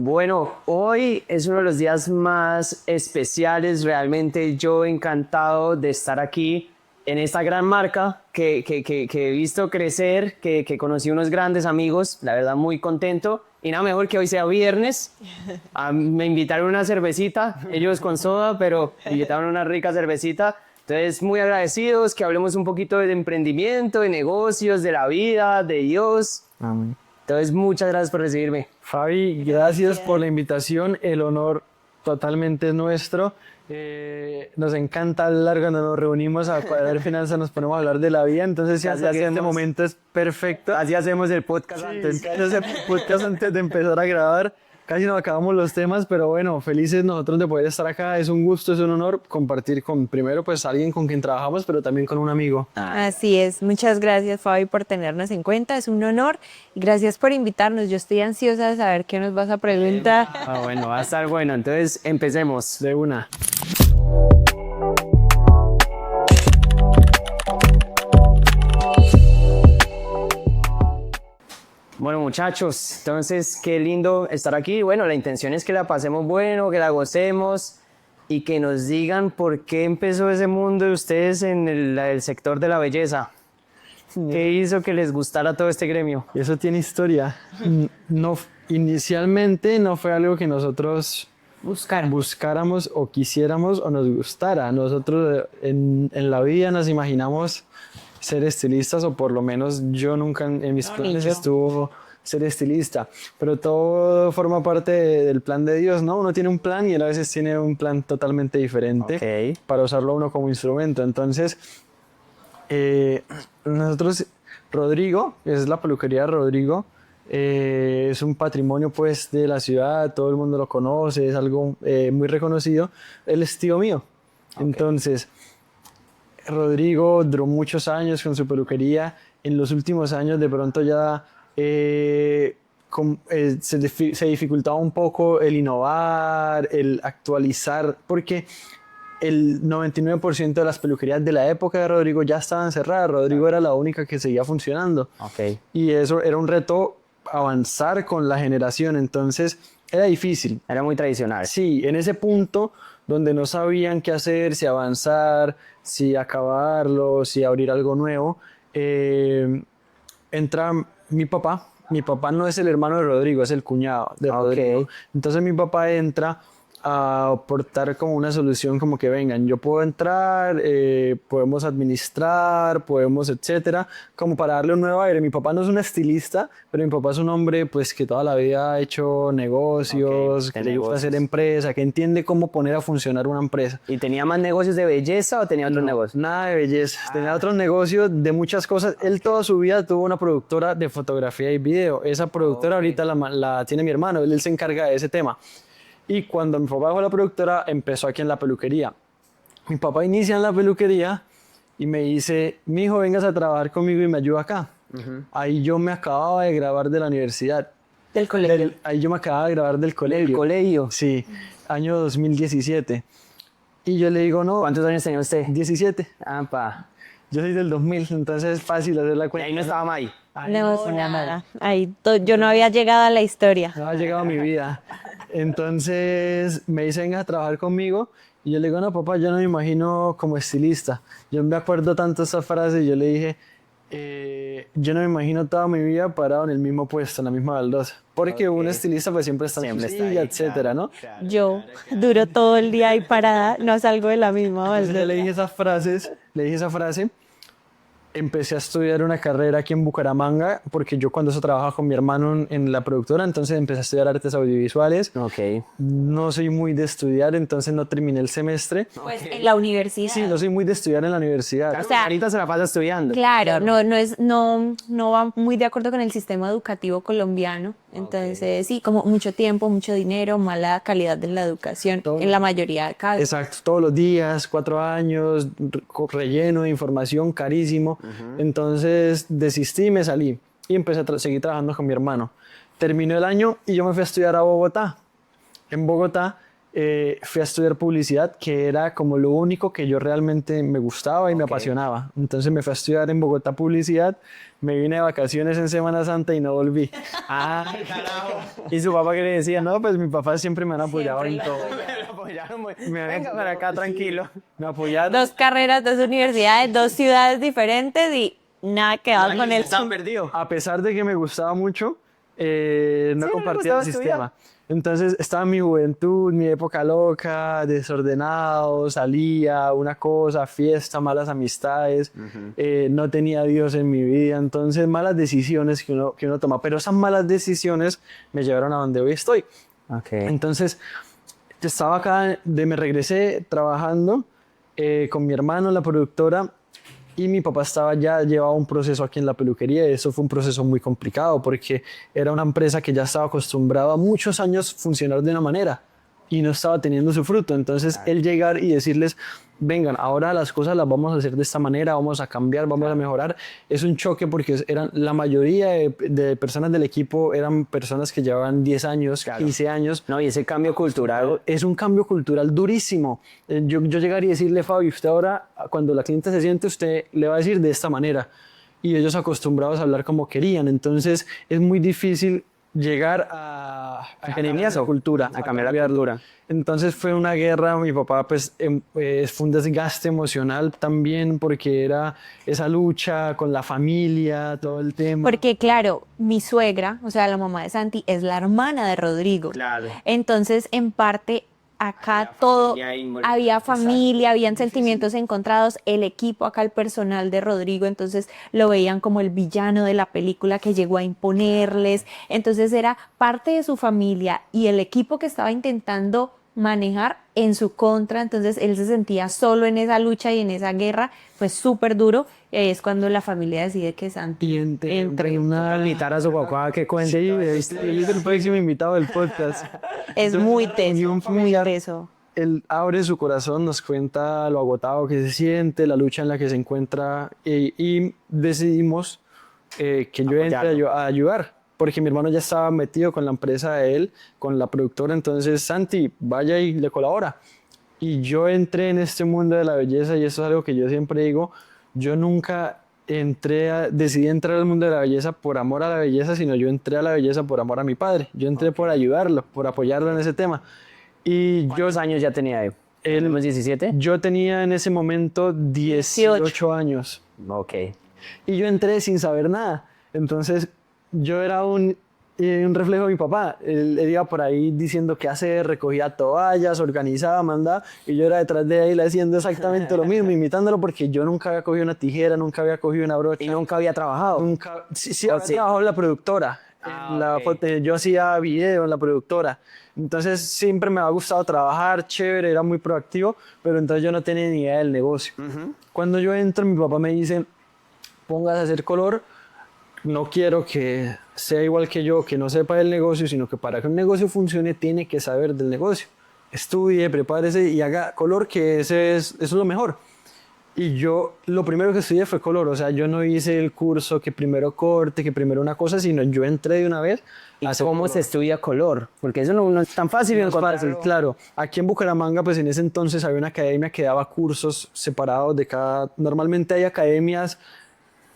Bueno, hoy es uno de los días más especiales. Realmente yo encantado de estar aquí en esta gran marca que he visto crecer, que conocí unos grandes amigos. La verdad, muy contento. Y nada mejor que hoy sea viernes. Me invitaron una cervecita, ellos con soda, pero me invitaron una rica cervecita. Entonces, muy agradecidos que hablemos un poquito de emprendimiento, de negocios, de la vida, de Dios. Amén. Entonces, muchas gracias por recibirme. Fabi, gracias por la invitación. El honor totalmente es nuestro. Nos encanta hablar cuando nos reunimos a cuadrar finanzas, nos ponemos a hablar de la vida. Entonces, Así este hacemos. momento es perfecto. Así hacemos el podcast antes. Ese podcast antes de empezar a grabar. Casi nos acabamos los temas, pero bueno, felices nosotros de poder estar acá. Es un gusto, es un honor compartir con, primero, pues alguien con quien trabajamos, pero también con un amigo. Así es, muchas gracias Fabi por tenernos en cuenta, es un honor y gracias por invitarnos. Yo estoy ansiosa de saber qué nos vas a preguntar. Bueno, va a estar bueno. Entonces, empecemos. De una. Bueno, muchachos, entonces qué lindo estar aquí. Bueno, la intención es que la pasemos bueno, que la gocemos y que nos digan por qué empezó ese mundo de ustedes en el sector de la belleza. ¿Qué hizo que les gustara todo este gremio? Y eso tiene historia. No, inicialmente no fue algo que nosotros buscáramos o quisiéramos o nos gustara. Nosotros en la vida nos imaginamos ser estilistas, o por lo menos yo nunca en mis planes estuvo ser estilista, pero todo forma parte del plan de Dios, ¿no? Uno tiene un plan y él a veces tiene un plan totalmente diferente para usarlo uno como instrumento. Entonces, nosotros, Rodrigo, es la peluquería de Rodrigo, es un patrimonio pues de la ciudad, todo el mundo lo conoce, es algo muy reconocido. Él es tío mío. Entonces, Rodrigo duró muchos años con su peluquería. En los últimos años de pronto ya se dificultaba un poco el innovar, el actualizar, porque el 99% de las peluquerías de la época de Rodrigo ya estaban cerradas. Rodrigo era la única que seguía funcionando. Y eso era un reto, avanzar con la generación. Entonces era difícil. Era muy tradicional. Sí, en ese punto donde no sabían qué hacer, si avanzar, si acabarlo, si abrir algo nuevo, entra mi papá. Mi papá no es el hermano de Rodrigo, es el cuñado de Rodrigo. Entonces mi papá entra a aportar como una solución, como que vengan, yo puedo entrar, podemos administrar, podemos, etcétera, como para darle un nuevo aire. Mi papá no es un estilista, pero mi papá es un hombre pues que toda la vida ha hecho negocios, que le gusta hacer empresa, que entiende cómo poner a funcionar una empresa. ¿Y tenía más negocios de belleza o tenía otros negocios? Nada de belleza, tenía otros negocios de muchas cosas. Él toda su vida tuvo una productora de fotografía y video. Esa productora ahorita la tiene mi hermano, él se encarga de ese tema. Y cuando mi papá dejó la productora, empezó aquí en la peluquería. Mi papá inicia en la peluquería y me dice, mijo, vengas a trabajar conmigo y me ayuda acá. Ahí yo me acababa de graduar de la universidad. Del colegio. Ahí yo me acababa de graduar del colegio. ¿Del colegio? Sí, año 2017. Y yo le digo, no. ¿Cuántos años tenía usted? 17. Ah, pa. Yo soy del 2000, entonces es fácil hacer la Y cuenta. ahí no estaba May. No, nada. Ahí yo no había llegado a la historia. No ha llegado a mi vida. Entonces me dice, venga a trabajar conmigo. Y yo le digo, no, papá, yo no me imagino como estilista. Yo me acuerdo tanto esa frase y yo le dije, yo no me imagino toda mi vida parado en el mismo puesto, en la misma baldosa. Porque un estilista pues siempre está en su silla, etcétera, ¿no? Yo duro todo el día ahí parada, no salgo de la misma Entonces baldosa. yo le dije esa frase. Empecé a estudiar una carrera aquí en Bucaramanga, porque yo cuando eso trabajaba con mi hermano en la productora, entonces empecé a estudiar artes audiovisuales. No soy muy de estudiar, entonces no terminé el semestre. Pues en la universidad. Sí, no soy muy de estudiar en la universidad. Claro, O sea, ahorita se la pasa estudiando. Claro, no va muy de acuerdo con el sistema educativo colombiano. Entonces, sí, como mucho tiempo, mucho dinero, mala calidad de la educación en la mayoría de casos. Exacto, todos los días, 4 años, relleno de información carísimo. Entonces desistí y me salí y empecé a seguir trabajando con mi hermano. Terminó el año y yo me fui a estudiar a Bogotá. En Bogotá fui a estudiar publicidad, que era como lo único que yo realmente me gustaba y me apasionaba. Entonces me fui a estudiar en Bogotá publicidad, me vine de vacaciones en Semana Santa y no volví. Ah, carajo. ¿Y su papá qué le decía? No, pues mi papá siempre me han apoyado en todo. Venga para acá, tranquilo. Me apoyaron. 2 carreras, 2 universidades, 2 ciudades diferentes y nada que ver con él. Están perdidos. A pesar de que me gustaba mucho, no me compartía gustaba el estudiar. sistema. Entonces estaba mi juventud, mi época loca, desordenado, salía, una cosa, fiesta, malas amistades, no tenía a Dios en mi vida, entonces malas decisiones que uno toma, pero esas malas decisiones me llevaron a donde hoy estoy. Okay. Entonces estaba acá, me regresé trabajando con mi hermano, la productora, y mi papá llevaba un proceso aquí en la peluquería y eso fue un proceso muy complicado porque era una empresa que ya estaba acostumbrada a muchos años funcionar de una manera y no estaba teniendo su fruto. Entonces él llegar y decirles, vengan, ahora las cosas las vamos a hacer de esta manera, vamos a cambiar, vamos a mejorar, es un choque porque la mayoría de personas del equipo eran personas que llevaban 10 años, 15 años. No, y ese cambio cultural. Es un cambio cultural durísimo. Yo llegaría y decirle, Fabi, usted ahora, cuando la cliente se siente, usted le va a decir de esta manera. Y ellos acostumbrados a hablar como querían. Entonces, es muy difícil llegar a cambiar esa cultura. A cambiar la cultura. Entonces fue una guerra. Mi papá, pues, fue un desgaste emocional también porque era esa lucha con la familia, todo el tema. Porque claro, mi suegra, o sea, la mamá de Santi, es la hermana de Rodrigo. Claro. Entonces, en parte, acá todo, había familia, habían sentimientos encontrados, el equipo, acá el personal de Rodrigo, entonces lo veían como el villano de la película que llegó a imponerles, entonces era parte de su familia y el equipo que estaba intentando manejar en su contra, entonces él se sentía solo en esa lucha y en esa guerra, pues súper duro, y ahí es cuando la familia decide que Santi entre. Invitar a su papá a que cuente. Sí, él es el próximo invitado del podcast. Es muy teso, muy familiar, teso. Él abre su corazón, nos cuenta lo agotado que se siente, la lucha en la que se encuentra y decidimos que yo entre a ayudar, porque mi hermano ya estaba metido con la empresa de él, con la productora, entonces Santi, vaya y le colabora. Y yo entré en este mundo de la belleza y eso es algo que yo siempre digo, yo nunca decidí entrar al mundo de la belleza por amor a la belleza, sino yo entré a la belleza por amor a mi padre. Yo entré por ayudarlo, por apoyarlo en ese tema. Y ¿Cuántos años ya tenía él? ¿Unos 17? Yo tenía en ese momento 18 años. Ok. Y yo entré sin saber nada. Entonces yo era un reflejo de mi papá. Él iba por ahí diciendo qué hacer, recogía toallas, organizaba, mandaba, y yo era detrás de él haciendo exactamente lo mismo, imitándolo, porque yo nunca había cogido una tijera, nunca había cogido una brocha. ¿Y nunca había trabajado? Nunca, sí, había trabajado en la productora. Yo hacía video en la productora. Entonces siempre me ha gustado trabajar, chévere, era muy proactivo, pero entonces yo no tenía ni idea del negocio. Cuando yo entro, mi papá me dice, póngase a hacer color, no quiero que sea igual que yo, que no sepa del negocio, sino que para que un negocio funcione tiene que saber del negocio. Estudie, prepárese y haga color, que eso es lo mejor. Y yo lo primero que estudié fue color, o sea, yo no hice el curso que primero corte, que primero una cosa, sino yo entré de una vez. ¿Y cómo se estudia color? Porque eso no es tan fácil. No es fácil, claro. Aquí en Bucaramanga, pues en ese entonces había una academia que daba cursos separados de cada... Normalmente hay academias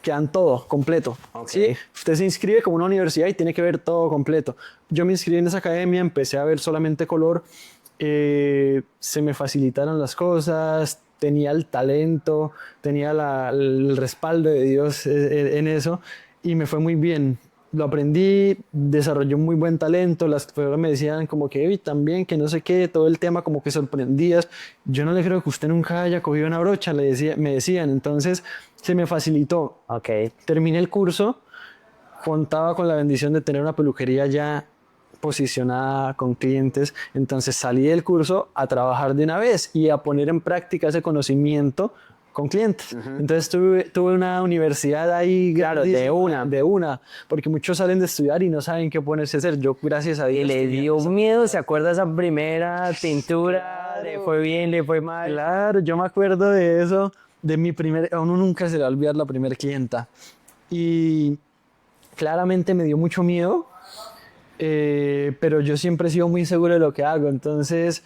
que dan todo, completo. Okay. ¿Sí? Usted se inscribe como una universidad y tiene que ver todo completo. Yo me inscribí en esa academia, empecé a ver solamente color, se me facilitaron las cosas, tenía el talento, tenía el respaldo de Dios en eso y me fue muy bien. Lo aprendí, desarrollé un muy buen talento, las profesoras me decían como que Evi también, que no sé qué, todo el tema como que sorprendías. Yo no le creo que usted nunca haya cogido una brocha, me decían, entonces se me facilitó. Okay. Terminé el curso, contaba con la bendición de tener una peluquería ya posicionada con clientes, entonces salí del curso a trabajar de una vez y a poner en práctica ese conocimiento con clientes. Entonces tuve una universidad ahí, claro, de una, porque muchos salen de estudiar y no saben qué ponerse a hacer. Yo, gracias a Dios. ¿Y le dio miedo? ¿Se acuerda esa primera pintura? Claro. ¿Le fue bien, le fue mal? Claro, yo me acuerdo de eso, a uno nunca se le va a olvidar la primera clienta. Y claramente me dio mucho miedo, pero yo siempre he sido muy seguro de lo que hago, entonces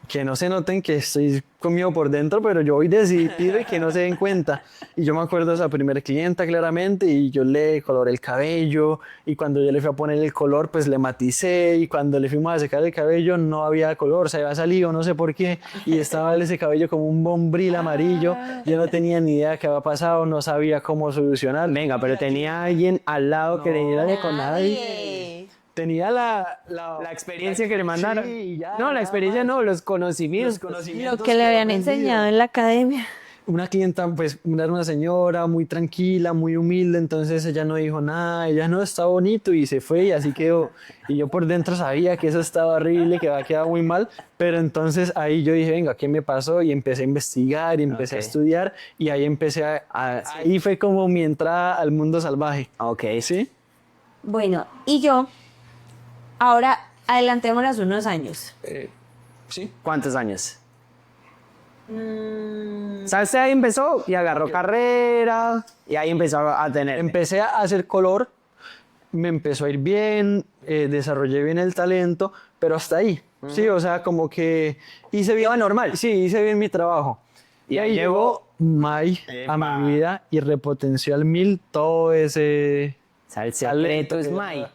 que no se noten que estoy conmigo por dentro, pero yo voy decidido y que no se den cuenta. Y yo me acuerdo de esa primera clienta claramente y yo le coloré el cabello y cuando yo le fui a poner el color pues le maticé y cuando le fuimos a secar el cabello no había color, se había salido, no sé por qué, y estaba ese cabello como un bombril amarillo. Yo no tenía ni idea qué había pasado, no sabía cómo solucionar. Venga, pero tenía alguien al lado que tenía con nadie. Tenía la experiencia que le mandaron. Sí, ya, no, la experiencia no, los conocimientos. Lo que le habían enseñado en la academia. Una clienta, pues, era una señora muy tranquila, muy humilde, entonces ella no dijo nada, ella no, está bonito y se fue y así quedó. Y yo por dentro sabía que eso estaba horrible, que había quedado muy mal, pero entonces ahí yo dije, venga, ¿qué me pasó? Y empecé a investigar y empecé a estudiar y ahí empecé ahí fue como mi entrada al mundo salvaje. Ok. ¿Sí? Bueno, y yo, ahora adelantémonos unos años. Sí. ¿Cuántos años? ¿Sabes? Ahí empezó y agarró carrera y ahí empezó a tener. Empecé a hacer color, me empezó a ir bien, desarrollé bien el talento, pero hasta ahí. Sí, o sea, como que hice bien. Iba normal. Sí, hice bien mi trabajo. Y ahí llegó May a mi vida y repotenció al 1000 todo ese... El secreto es May.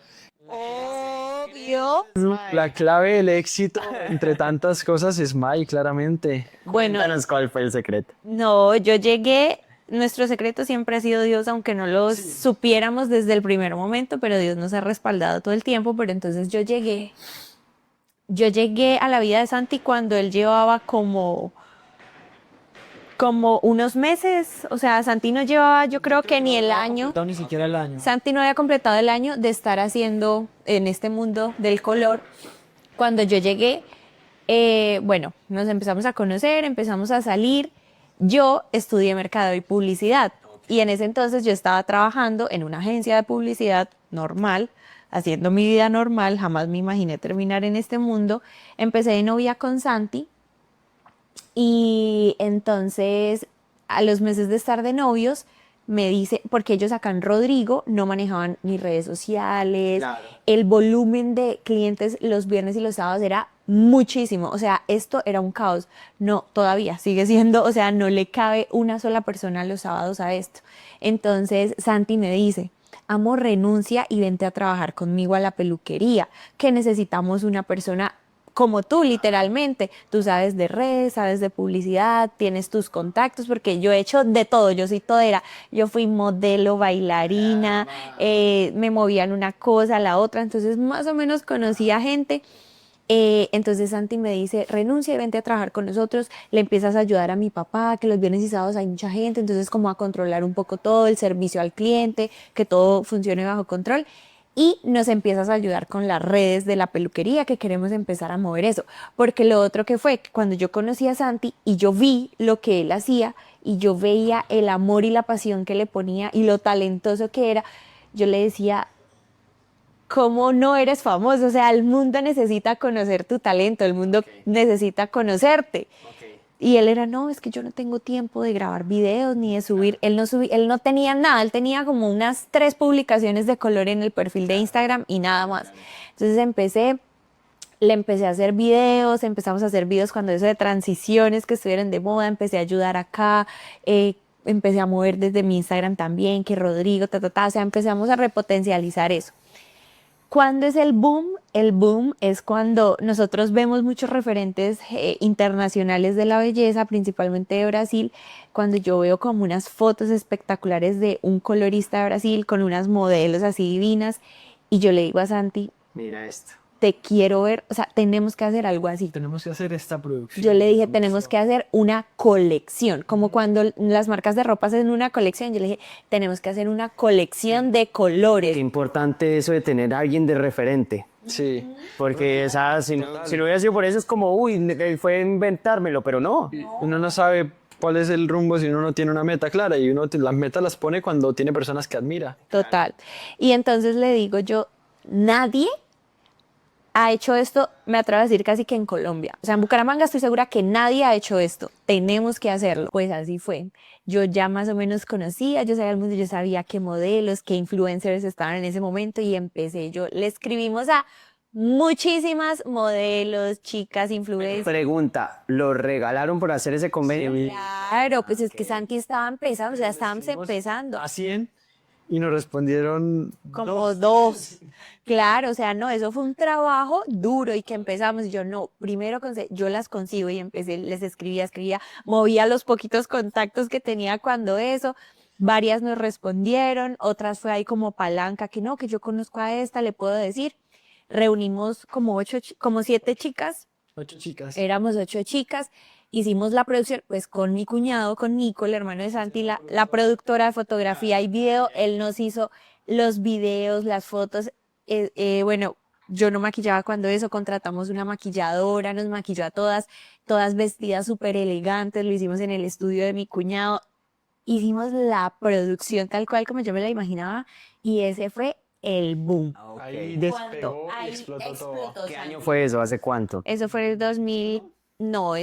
Obvio. La clave del éxito, entre tantas cosas, es May, claramente. Bueno, Cuéntanos cuál fue el secreto. no, yo llegué, nuestro secreto siempre ha sido Dios, aunque no lo supiéramos desde el primer momento, pero Dios nos ha respaldado todo el tiempo, pero entonces yo llegué a la vida de Santi cuando él llevaba como unos meses, o sea, Santi no llevaba, yo creo que ni el año. No, ni siquiera el año. Santi no había completado el año de estar haciendo en este mundo del color. Cuando yo llegué, bueno, nos empezamos a conocer, empezamos a salir. Yo estudié mercado y publicidad y en ese entonces yo estaba trabajando en una agencia de publicidad normal, haciendo mi vida normal, jamás me imaginé terminar en este mundo. Empecé de novia con Santi y entonces a los meses de estar de novios me dice, porque ellos acá en Rodrigo no manejaban ni redes sociales, Claro. El volumen de clientes los viernes y los sábados era muchísimo, o sea, esto era un caos. No, todavía sigue siendo, o sea, no le cabe una sola persona los sábados a esto. Entonces Santi me dice, amor, renuncia y vente a trabajar conmigo a la peluquería, que necesitamos una persona como tú, literalmente. Tú sabes de redes, sabes de publicidad, tienes tus contactos, porque yo he hecho de todo, yo soy todera. Yo fui modelo, bailarina, me movía en una cosa, la otra, entonces más o menos conocía gente. Entonces Santi me dice, renuncia y vente a trabajar con nosotros, le empiezas a ayudar a mi papá, que los viernes y sábados hay mucha gente, entonces como a controlar un poco todo, el servicio al cliente, que todo funcione bajo control. Y nos empiezas a ayudar con las redes de la peluquería, que queremos empezar a mover eso. Porque lo otro que fue, que cuando yo conocí a Santi y yo vi lo que él hacía y yo veía el amor y la pasión que le ponía y lo talentoso que era, yo le decía, ¿cómo no eres famoso? O sea, el mundo necesita conocer tu talento, el mundo necesita conocerte. Y él era, no, es que yo no tengo tiempo de grabar videos ni de subir. Él no tenía nada, él tenía como unas 3 publicaciones de color en el perfil de Instagram y nada más. Entonces le empecé a hacer videos, empezamos a hacer videos cuando eso de transiciones que estuvieran de moda, empecé a ayudar acá, empecé a mover desde mi Instagram también, que Rodrigo, o sea, empezamos a repotencializar eso. ¿Cuándo es el boom? El boom es cuando nosotros vemos muchos referentes internacionales de la belleza, principalmente de Brasil, cuando yo veo como unas fotos espectaculares de un colorista de Brasil con unas modelos así divinas y yo le digo a Santi, mira esto. Te quiero ver, o sea, tenemos que hacer algo así. Tenemos que hacer esta producción. Yo le dije, tenemos que hacer una colección, como cuando las marcas de ropa hacen una colección, yo le dije, tenemos que hacer una colección de colores. Qué importante eso de tener a alguien de referente. Sí. Porque o sea, si no hubiera sido por eso es como, uy, fue inventármelo, pero no. Uno no sabe cuál es el rumbo si uno no tiene una meta clara y uno las metas las pone cuando tiene personas que admira. Total. Y entonces le digo yo, nadie ha hecho esto, me atrevo a decir casi que en Colombia. O sea, en Bucaramanga estoy segura que nadie ha hecho esto. Tenemos que hacerlo. Pues así fue. Yo ya más o menos conocía, yo sabía el mundo, yo sabía qué modelos, qué influencers estaban en ese momento y empecé yo. Le escribimos a muchísimas modelos, chicas, influencers. Pregunta, ¿lo regalaron por hacer ese convenio? Claro, pues es que Santi estaba empezando, o sea, estábamos empezando. A 100 y nos respondieron Como dos. Claro, o sea, no, eso fue un trabajo duro y que empezamos. Y yo no, primero yo las consigo y empecé, les escribía, movía los poquitos contactos que tenía cuando eso. Varias nos respondieron, otras fue ahí como palanca, que no, que yo conozco a esta, le puedo decir. Reunimos como 7 chicas. 8 chicas. Éramos 8 chicas. Hicimos la producción, pues con mi cuñado, con Nico, el hermano de Santi, la productora de fotografía y video. Él nos hizo los videos, las fotos. Bueno, yo no maquillaba cuando eso, contratamos una maquilladora, nos maquilló a todas, todas vestidas súper elegantes, lo hicimos en el estudio de mi cuñado. Hicimos la producción tal cual como yo me la imaginaba y ese fue el boom. Ahí despegó y Ahí explotó todo. explotó, ¿Qué Santi. año fue eso? ¿Hace cuánto? Eso fue el 2000, no,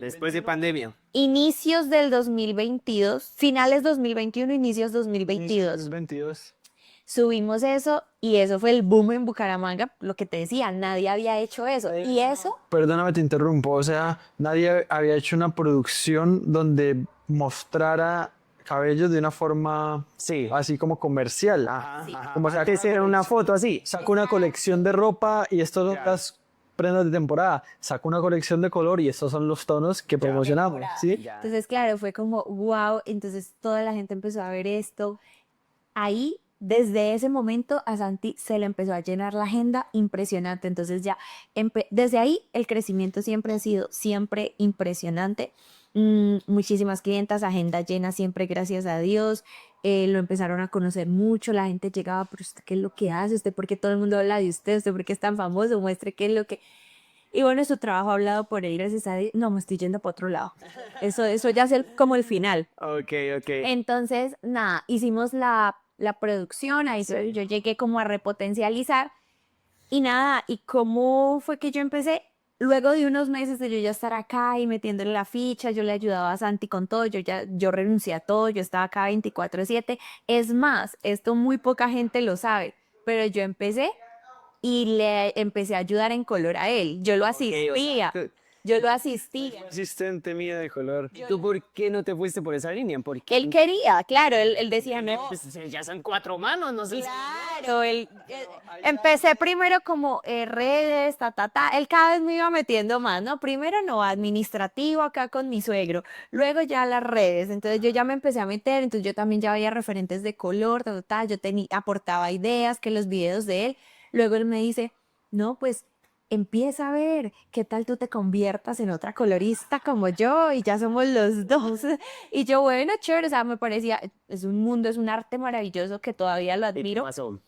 Después de pandemia. inicios del 2022, finales 2021, inicios 2022. 2022. Subimos eso y eso fue el boom en Bucaramanga, lo que te decía, nadie había hecho eso. Y eso, Perdóname, te interrumpo. O sea, nadie había hecho una producción donde mostrara cabellos de una forma Sí. así como comercial. Como sea, Antes era una foto así. saco una colección de ropa y estos son las prendas de temporada. Saco una colección de color y estos son los tonos que promocionamos. ¿Sí? Ya. entonces claro, fue como wow, entonces toda la gente empezó a ver esto. Ahí, desde ese momento, a Santi se le empezó a llenar la agenda impresionante. Entonces ya, desde ahí, el crecimiento siempre ha sido siempre impresionante. Muchísimas clientas, agenda llena siempre, gracias a Dios. Lo empezaron a conocer mucho, la gente llegaba, pero ¿usted qué es lo que hace? ¿Usted por qué todo el mundo habla de usted? ¿Usted por qué es tan famoso? Muestre qué es lo que... Y bueno, su trabajo ha hablado por él, gracias a Dios. No, me estoy yendo para otro lado. Eso ya es como el final. Ok. Entonces, nada, hicimos la producción, ahí yo llegué como a repotencializar y nada, ¿y cómo fue que yo empecé? Luego de unos meses de yo ya estar acá y metiéndole la ficha, yo le ayudaba a Santi con todo, yo renuncié a todo, yo estaba acá 24/7. Es más, esto muy poca gente lo sabe, pero yo empecé y le empecé a ayudar en color a él. Yo lo asistía, yo lo asistía. Asistente mía de color. ¿Y tú por qué no te fuiste por esa línea? Porque Él quería, claro, él decía, no, ya son 4 manos, no sé. claro, empecé primero como redes, él cada vez me iba metiendo más, ¿no? Primero no, administrativo acá con mi suegro, luego ya las redes, entonces yo ya me empecé a meter, entonces yo también ya veía referentes de color, yo aportaba ideas, que los videos de él, luego él me dice, no, pues empieza a ver qué tal tú te conviertas en otra colorista como yo y ya somos los dos. Y yo, bueno, chévere, o sea, me parecía, es un mundo, es un arte maravilloso que todavía lo ¿Y qué admiro. pasó?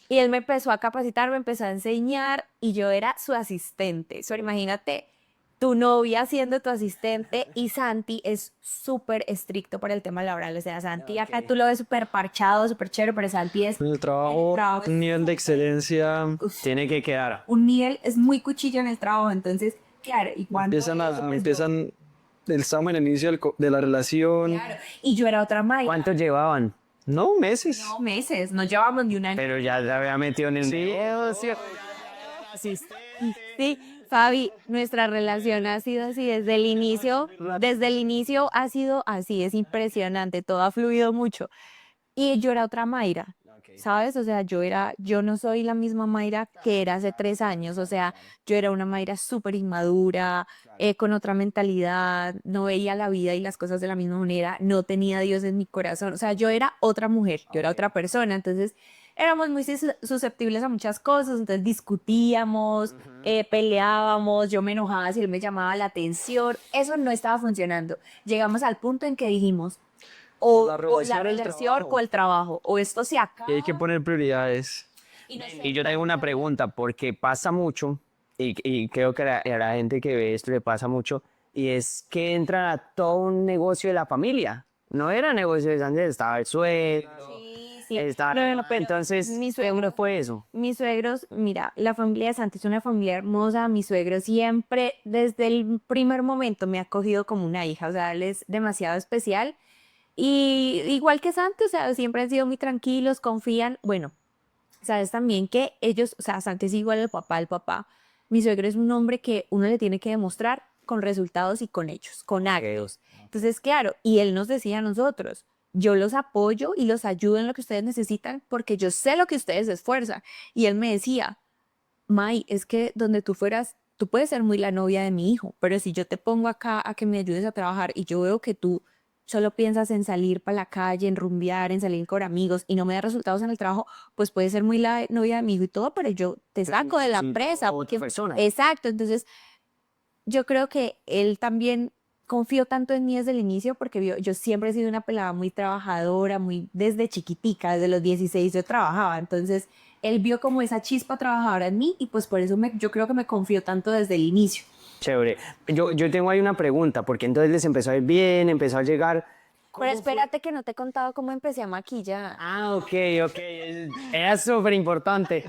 Y él me empezó a capacitar, me empezó a enseñar y yo era su asistente. So, imagínate, tu novia siendo tu asistente y Santi es súper estricto para el tema laboral. O sea, Santi acá tú lo ves súper parchado, súper chévere, pero Santi es En el trabajo, trabajo un nivel de excelencia. Tiene que quedar. un nivel, es muy cuchillo en el trabajo. Entonces, claro, y cuando Estamos en el inicio de la relación. claro, y yo era otra Maya. ¿Cuánto llevaban? No, meses. No, meses, no llevamos ni un año. Pero ya se había metido en el negocio. Sí, Fabi, nuestra relación ha sido así desde el inicio ha sido así, es impresionante, todo ha fluido mucho. Y yo era otra Mayra, ¿sabes? O sea, yo no soy la misma Mayra que era hace 3 años, o sea, yo era una Mayra súper inmadura, con otra mentalidad, no veía la vida y las cosas de la misma manera, no tenía a Dios en mi corazón, o sea, yo era otra mujer, yo era otra persona, entonces éramos muy susceptibles a muchas cosas, entonces discutíamos, peleábamos, yo me enojaba si él me llamaba la atención, eso no estaba funcionando. Llegamos al punto en que dijimos, o la relación o el trabajo, o esto se acaba. Y hay que poner prioridades. Y yo tengo una pregunta, porque pasa mucho, y creo que a la gente que ve esto le pasa mucho, y es que entran a todo un negocio de la familia. No era negocio de Sandra, estaba el suegro, sí. Entonces, ¿cómo fue eso? Mis suegros, mira, la familia de Santi es una familia hermosa. Mi suegro siempre, desde el primer momento, me ha acogido como una hija. O sea, él es demasiado especial. Y igual que Santi, o sea, siempre han sido muy tranquilos, confían. Bueno, sabes también que ellos, o sea, Santi es igual al papá, el papá. Mi suegro es un hombre que uno le tiene que demostrar con resultados y con hechos, con actos. Entonces, claro, y él nos decía a nosotros, yo los apoyo y los ayudo en lo que ustedes necesitan porque yo sé lo que ustedes se esfuerzan. Y él me decía, May, es que donde tú fueras, tú puedes ser muy la novia de mi hijo, pero si yo te pongo acá a que me ayudes a trabajar y yo veo que tú solo piensas en salir para la calle, en rumbear, en salir con amigos y no me da resultados en el trabajo, pues puedes ser muy la novia de mi hijo y todo, pero yo te saco de la empresa. Otra persona. Exacto, entonces yo creo que él también confió tanto en mí desde el inicio porque yo siempre he sido una pelada muy trabajadora, muy desde chiquitica, desde los 16 yo trabajaba, entonces él vio como esa chispa trabajadora en mí y pues por eso yo creo que me confió tanto desde el inicio. Chévere. Yo tengo ahí una pregunta, porque entonces les empezó a ir bien, empezó a llegar. Pero espérate que no te he contado cómo empecé a maquillar. Ah, ok. Era súper importante.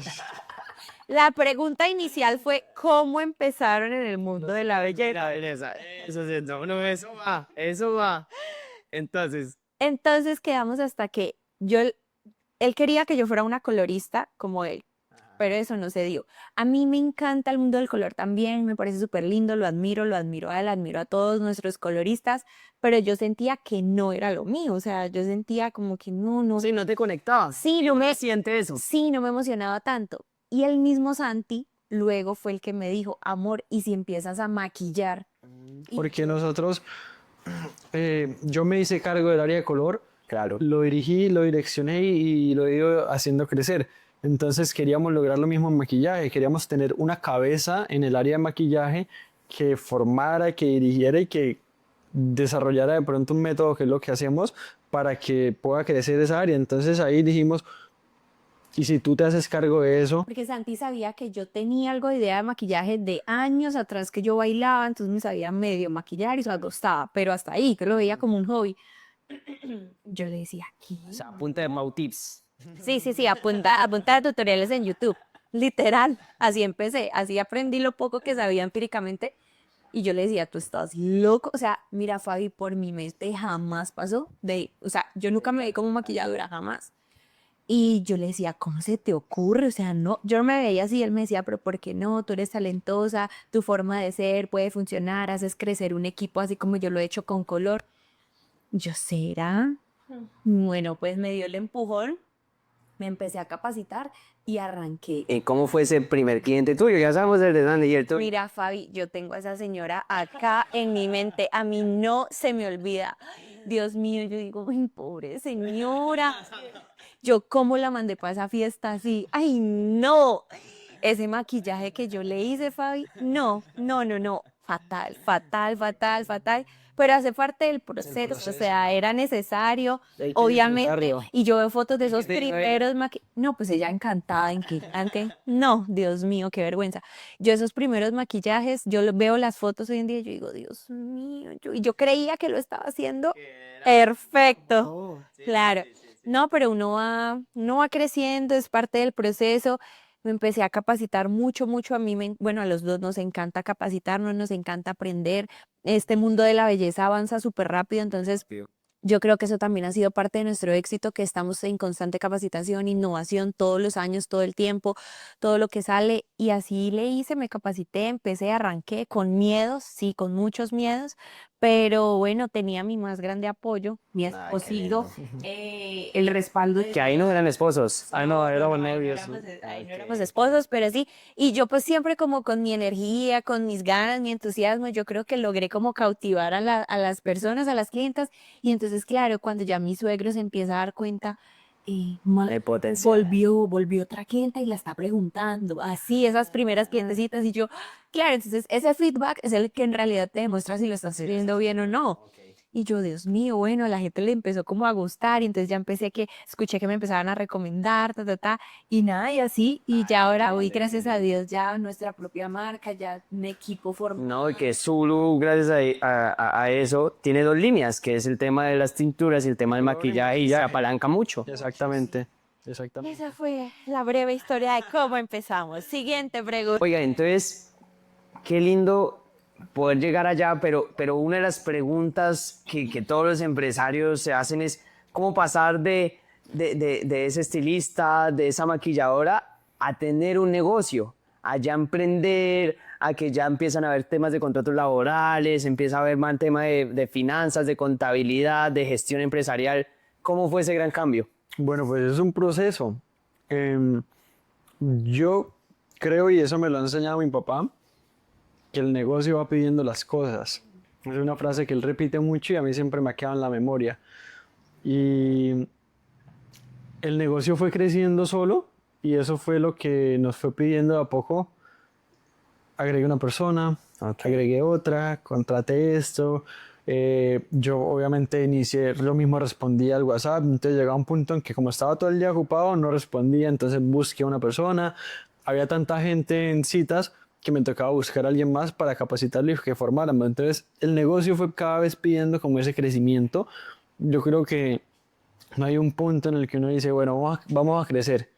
La pregunta inicial fue ¿cómo empezaron en el mundo de la belleza? La belleza. Eso sí, no, eso va. Entonces, Entonces quedamos hasta que él quería que yo fuera una colorista como él, pero eso no se dio. A mí me encanta el mundo del color también, me parece súper lindo, lo admiro a él, admiro a todos nuestros coloristas, pero yo sentía que no era lo mío, o sea, yo sentía como que no. sí, no te conectabas. Sí, no me siente eso. Sí, no me emocionaba tanto. Y el mismo Santi luego fue el que me dijo, amor, ¿y si empiezas a maquillar? Porque nosotros, yo me hice cargo del área de color, Claro. lo dirigí, lo direccioné y lo he ido haciendo crecer. Entonces queríamos lograr lo mismo en maquillaje, queríamos tener una cabeza en el área de maquillaje que formara, que dirigiera y que desarrollara de pronto un método, que es lo que hacemos, para que pueda crecer esa área. Entonces ahí dijimos, ¿y si tú te haces cargo de eso? Porque Santi sabía que yo tenía algo de idea de maquillaje de años atrás que yo bailaba, entonces me sabía medio maquillar y se gustaba, pero hasta ahí, que lo veía como un hobby. Yo le decía, ¿qué? O sea, punta de Mau Tips. Sí, apunta a tutoriales en YouTube, literal, así empecé, así aprendí lo poco que sabía empíricamente y yo le decía, tú estás loco, o sea, mira Fabi, por mi mente jamás pasó o sea, yo nunca me vi como maquilladora, jamás. Y yo le decía, ¿cómo se te ocurre? O sea, no, yo no me veía así, él me decía, pero ¿por qué no? Tú eres talentosa, tu forma de ser puede funcionar, haces crecer un equipo así como yo lo he hecho con color. Yo, ¿será? Bueno, pues me dio el empujón, me empecé a capacitar y arranqué. ¿Y cómo fue ese primer cliente tuyo? Ya sabemos el de Sandy y el tuyo. Mira, Fabi, yo tengo a esa señora acá en mi mente, a mí no se me olvida. Dios mío, yo digo, ay, pobre señora. Yo cómo la mandé para esa fiesta así. Ay, no. Ese maquillaje que yo le hice, Fabi, no. Fatal. Pero hace parte del proceso, o sea, era necesario, obviamente. Y yo veo fotos de esos primeros maquillajes. No, pues ella encantada, inquietante. No, Dios mío, qué vergüenza. Yo esos primeros maquillajes, veo las fotos hoy en día y yo digo, Dios mío, y yo creía que lo estaba haciendo perfecto. Claro. No, pero uno va creciendo, es parte del proceso. Me empecé a capacitar mucho. A mí, bueno, a los dos nos encanta capacitarnos, nos encanta aprender. Este mundo de la belleza avanza súper rápido, entonces yo creo que eso también ha sido parte de nuestro éxito, que estamos en constante capacitación, innovación todos los años, todo el tiempo, todo lo que sale. Y así le hice, me capacité, empecé, arranqué con miedos, sí, con muchos miedos, pero bueno, tenía mi más grande apoyo, mi esposito, el respaldo. Que ahí no eran esposos. Ay, no, éramos novios. Ahí no éramos esposos, pero sí. Y yo pues siempre como con mi energía, con mis ganas, mi entusiasmo, yo creo que logré como cautivar a las personas, a las clientas. Y entonces, claro, cuando ya mi suegro se empieza a dar cuenta, El potencial. volvió otra clienta y la está preguntando, así esas primeras clientecitas y yo, claro, entonces ese feedback es el que en realidad te demuestra si lo estás haciendo bien o no. Y yo, Dios mío, bueno, a la gente le empezó como a gustar y entonces ya escuché que me empezaban a recomendar, y nada, y así, y ya ahora hoy, gracias a Dios, ya nuestra propia marca, ya un equipo formado. No, y que Zulu, gracias a eso, tiene dos líneas, que es el tema de las tinturas y el tema del maquillaje, y se apalanca mucho. Exactamente, exactamente. Esa fue la breve historia de cómo empezamos. Siguiente pregunta. Oiga, entonces, qué lindo poder llegar allá, pero una de las preguntas que todos los empresarios se hacen es cómo pasar de ese estilista, de esa maquilladora, a tener un negocio, a ya emprender, a que ya empiezan a haber temas de contratos laborales, empieza a haber más tema de finanzas, de contabilidad, de gestión empresarial. ¿Cómo fue ese gran cambio? Bueno, pues es un proceso. Yo creo, y eso me lo ha enseñado mi papá, que el negocio va pidiendo las cosas. Es una frase que él repite mucho y a mí siempre me ha quedado en la memoria. Y el negocio fue creciendo solo y eso fue lo que nos fue pidiendo de a poco. Agregué una persona, agregué otra, contraté esto. Yo obviamente inicié, lo mismo respondía al WhatsApp, entonces llegaba un punto en que como estaba todo el día ocupado no respondía, entonces busqué a una persona. Había tanta gente en citas que me tocaba buscar a alguien más para capacitarlo y que formáramos. Entonces el negocio fue cada vez pidiendo como ese crecimiento. Yo creo que no hay un punto en el que uno dice, bueno, vamos a crecer,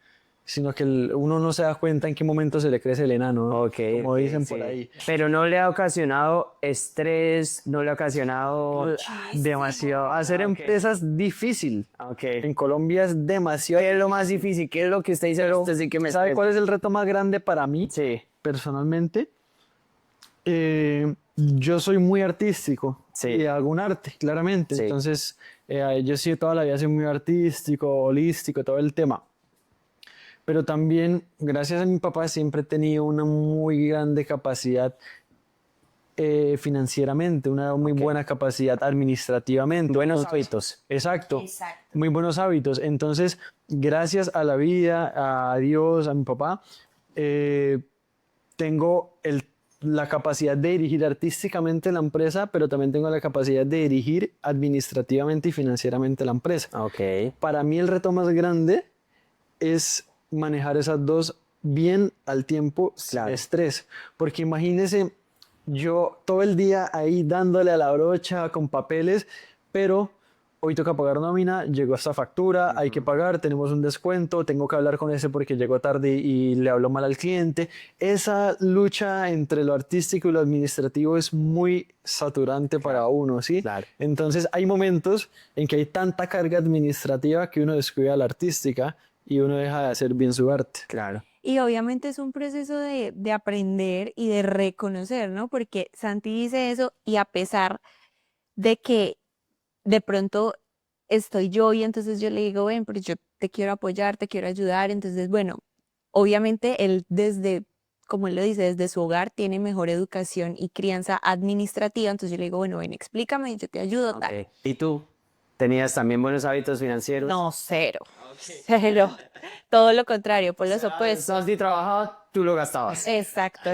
sino que uno no se da cuenta en qué momento se le crece el enano, ¿no? Como dicen por ahí. Pero no le ha ocasionado estrés, no le ha ocasionado Demasiado. Hacer empresas es difícil. Okay. En Colombia es demasiado. ¿Qué es lo más difícil? ¿Qué es lo que usted dice? Usted sí que me ¿Sabe cuál es el reto más grande para mí? Sí. Personalmente, yo soy muy artístico y hago un arte, claramente. Sí. Entonces, yo sí toda la vida soy muy artístico, holístico, todo el tema. Pero también, gracias a mi papá, siempre he tenido una muy grande capacidad financieramente, una muy buena capacidad administrativamente. Buenos hábitos. Exacto. Muy buenos hábitos. Entonces, gracias a la vida, a Dios, a mi papá, tengo la capacidad de dirigir artísticamente la empresa, pero también tengo la capacidad de dirigir administrativamente y financieramente la empresa. Okay. Para mí el reto más grande es manejar esas dos bien al tiempo sin estrés, porque imagínese yo todo el día ahí dándole a la brocha con papeles, pero hoy toca pagar nómina, llegó esta factura, hay que pagar, tenemos un descuento, tengo que hablar con ese porque llegó tarde y le habló mal al cliente. Esa lucha entre lo artístico y lo administrativo es muy saturante para uno, ¿sí? Claro. Entonces hay momentos en que hay tanta carga administrativa que uno descuida la artística y uno deja de hacer bien su arte. Claro. Y obviamente es un proceso de aprender y de reconocer, ¿no? Porque Santi dice eso y a pesar de que de pronto estoy yo y entonces yo le digo, ven, pero yo te quiero apoyar, te quiero ayudar. Entonces, bueno, obviamente él desde, como él lo dice, desde su hogar tiene mejor educación y crianza administrativa. Entonces yo le digo, bueno, ven, explícame, yo te ayudo, tal. ¿Y tú? ¿Tenías también buenos hábitos financieros? No, cero. Cero. Todo lo contrario, por los opuestos. Santi trabajaba, tú lo gastabas. Exacto.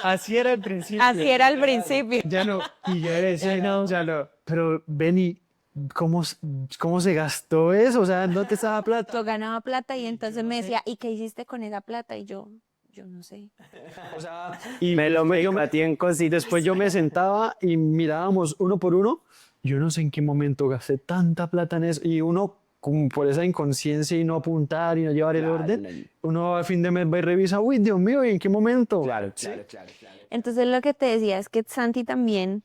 Así era al principio. Así era al principio. Ya no. Y yo decía, no, ya no. Pero Benny, ¿cómo se gastó eso? O sea, no te estaba plata. Yo ganaba plata y entonces me decía, ¿y qué hiciste con esa plata? Y yo no sé. O sea, Y me lo metí en cositas. después yo me sentaba y mirábamos uno por uno. Yo no sé en qué momento gasté tanta plata en eso. Y uno, como por esa inconsciencia y no apuntar y no llevar el orden, uno a fin de mes va y revisa, uy, Dios mío, ¿y en qué momento? Claro. Entonces lo que te decía es que Santi también,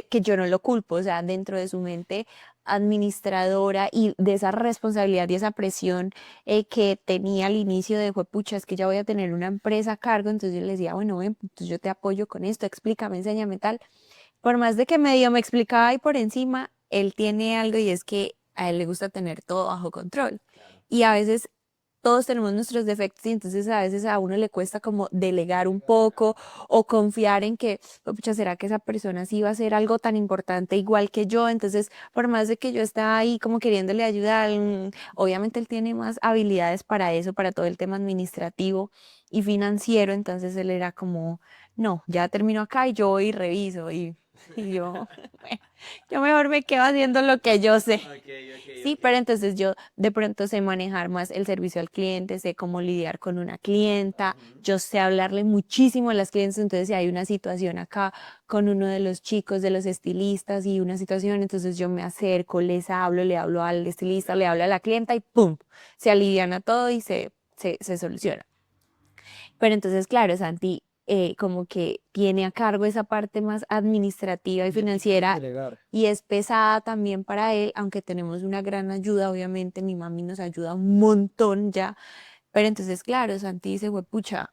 que yo no lo culpo, o sea, dentro de su mente administradora y de esa responsabilidad y esa presión que tenía al inicio de, pucha, es que ya voy a tener una empresa a cargo, entonces yo le decía, bueno, ven, pues yo te apoyo con esto, explícame, enséñame tal. Por más de que medio me explicaba ahí por encima, él tiene algo y es que a él le gusta tener todo bajo control. Y a veces todos tenemos nuestros defectos y entonces a veces a uno le cuesta como delegar un poco o confiar en que, pucha, ¿será que esa persona sí va a hacer algo tan importante igual que yo? Entonces, por más de que yo estaba ahí como queriéndole ayudar, obviamente él tiene más habilidades para eso, para todo el tema administrativo y financiero, entonces él era como, no, ya termino acá y yo voy y reviso y Y yo, bueno, yo mejor me quedo haciendo lo que yo sé. Sí, pero entonces yo de pronto sé manejar más el servicio al cliente, sé cómo lidiar con una clienta, yo sé hablarle muchísimo a las clientes, entonces si hay una situación acá con uno de los chicos, de los estilistas y una situación, entonces yo me acerco, les hablo, le hablo al estilista, le hablo a la clienta y ¡pum! Se aliviana todo y se soluciona. Pero entonces, claro, Santi como que tiene a cargo esa parte más administrativa y financiera Delegar. y es pesada también para él, aunque tenemos una gran ayuda, obviamente mi mami nos ayuda un montón ya, pero entonces, claro, Santi dice, pucha,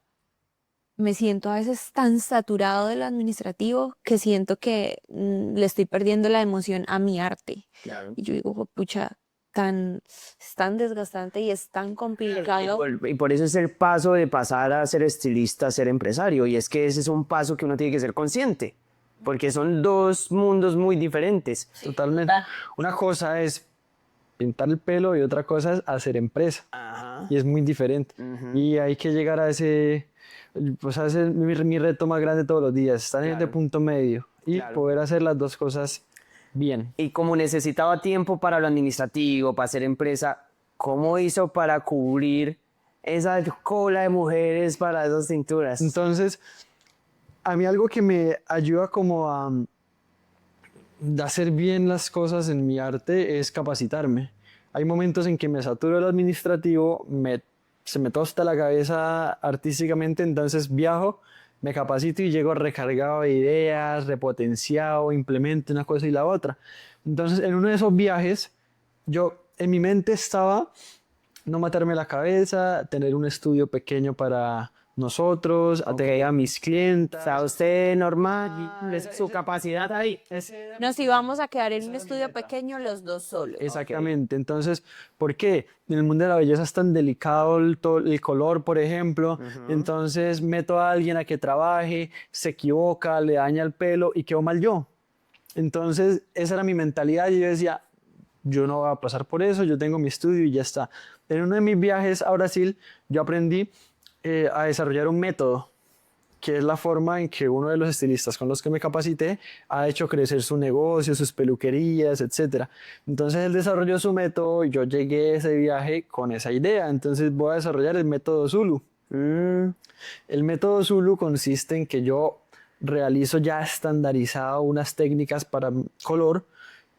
me siento a veces tan saturado de lo administrativo que siento que le estoy perdiendo la emoción a mi arte. Claro. Y yo digo, pucha, es tan desgastante y es tan complicado. Y por eso es el paso de pasar a ser estilista a ser empresario. Y es que ese es un paso que uno tiene que ser consciente. Porque son dos mundos muy diferentes. Totalmente. Una cosa es pintar el pelo y otra cosa es hacer empresa. Ajá. Y es muy diferente. Y hay que llegar a ese, pues a ese es mi reto más grande todos los días, estar en este punto medio y poder hacer las dos cosas bien. Y como necesitaba tiempo para lo administrativo, para hacer empresa, ¿cómo hizo para cubrir esa cola de mujeres para esas cinturas? Entonces, a mí algo que me ayuda como a hacer bien las cosas en mi arte es capacitarme. Hay momentos en que me saturo el administrativo, se me tosta la cabeza artísticamente, entonces viajo, me capacito y llego recargado de ideas, repotenciado, implemento una cosa y la otra. Entonces, en uno de esos viajes, yo en mi mente estaba no matarme la cabeza, tener un estudio pequeño para nosotros, atender a mis clientes. O sea, usted normal, su capacidad ahí. Nos íbamos a quedar en un estudio pequeño los dos solos. Exactamente. Entonces, ¿por qué? En el mundo de la belleza es tan delicado el color, por ejemplo. Entonces, meto a alguien a que trabaje, se equivoca, le daña el pelo y quedo mal yo. Entonces, esa era mi mentalidad y yo decía, yo no voy a pasar por eso, yo tengo mi estudio y ya está. En uno de mis viajes a Brasil, yo aprendí a desarrollar un método, que es la forma en que uno de los estilistas con los que me capacité ha hecho crecer su negocio, sus peluquerías, etc. Entonces él desarrolló su método y yo llegué a ese viaje con esa idea. Entonces voy a desarrollar el método Zulu. El método Zulu consiste en que yo realizo ya estandarizado unas técnicas para color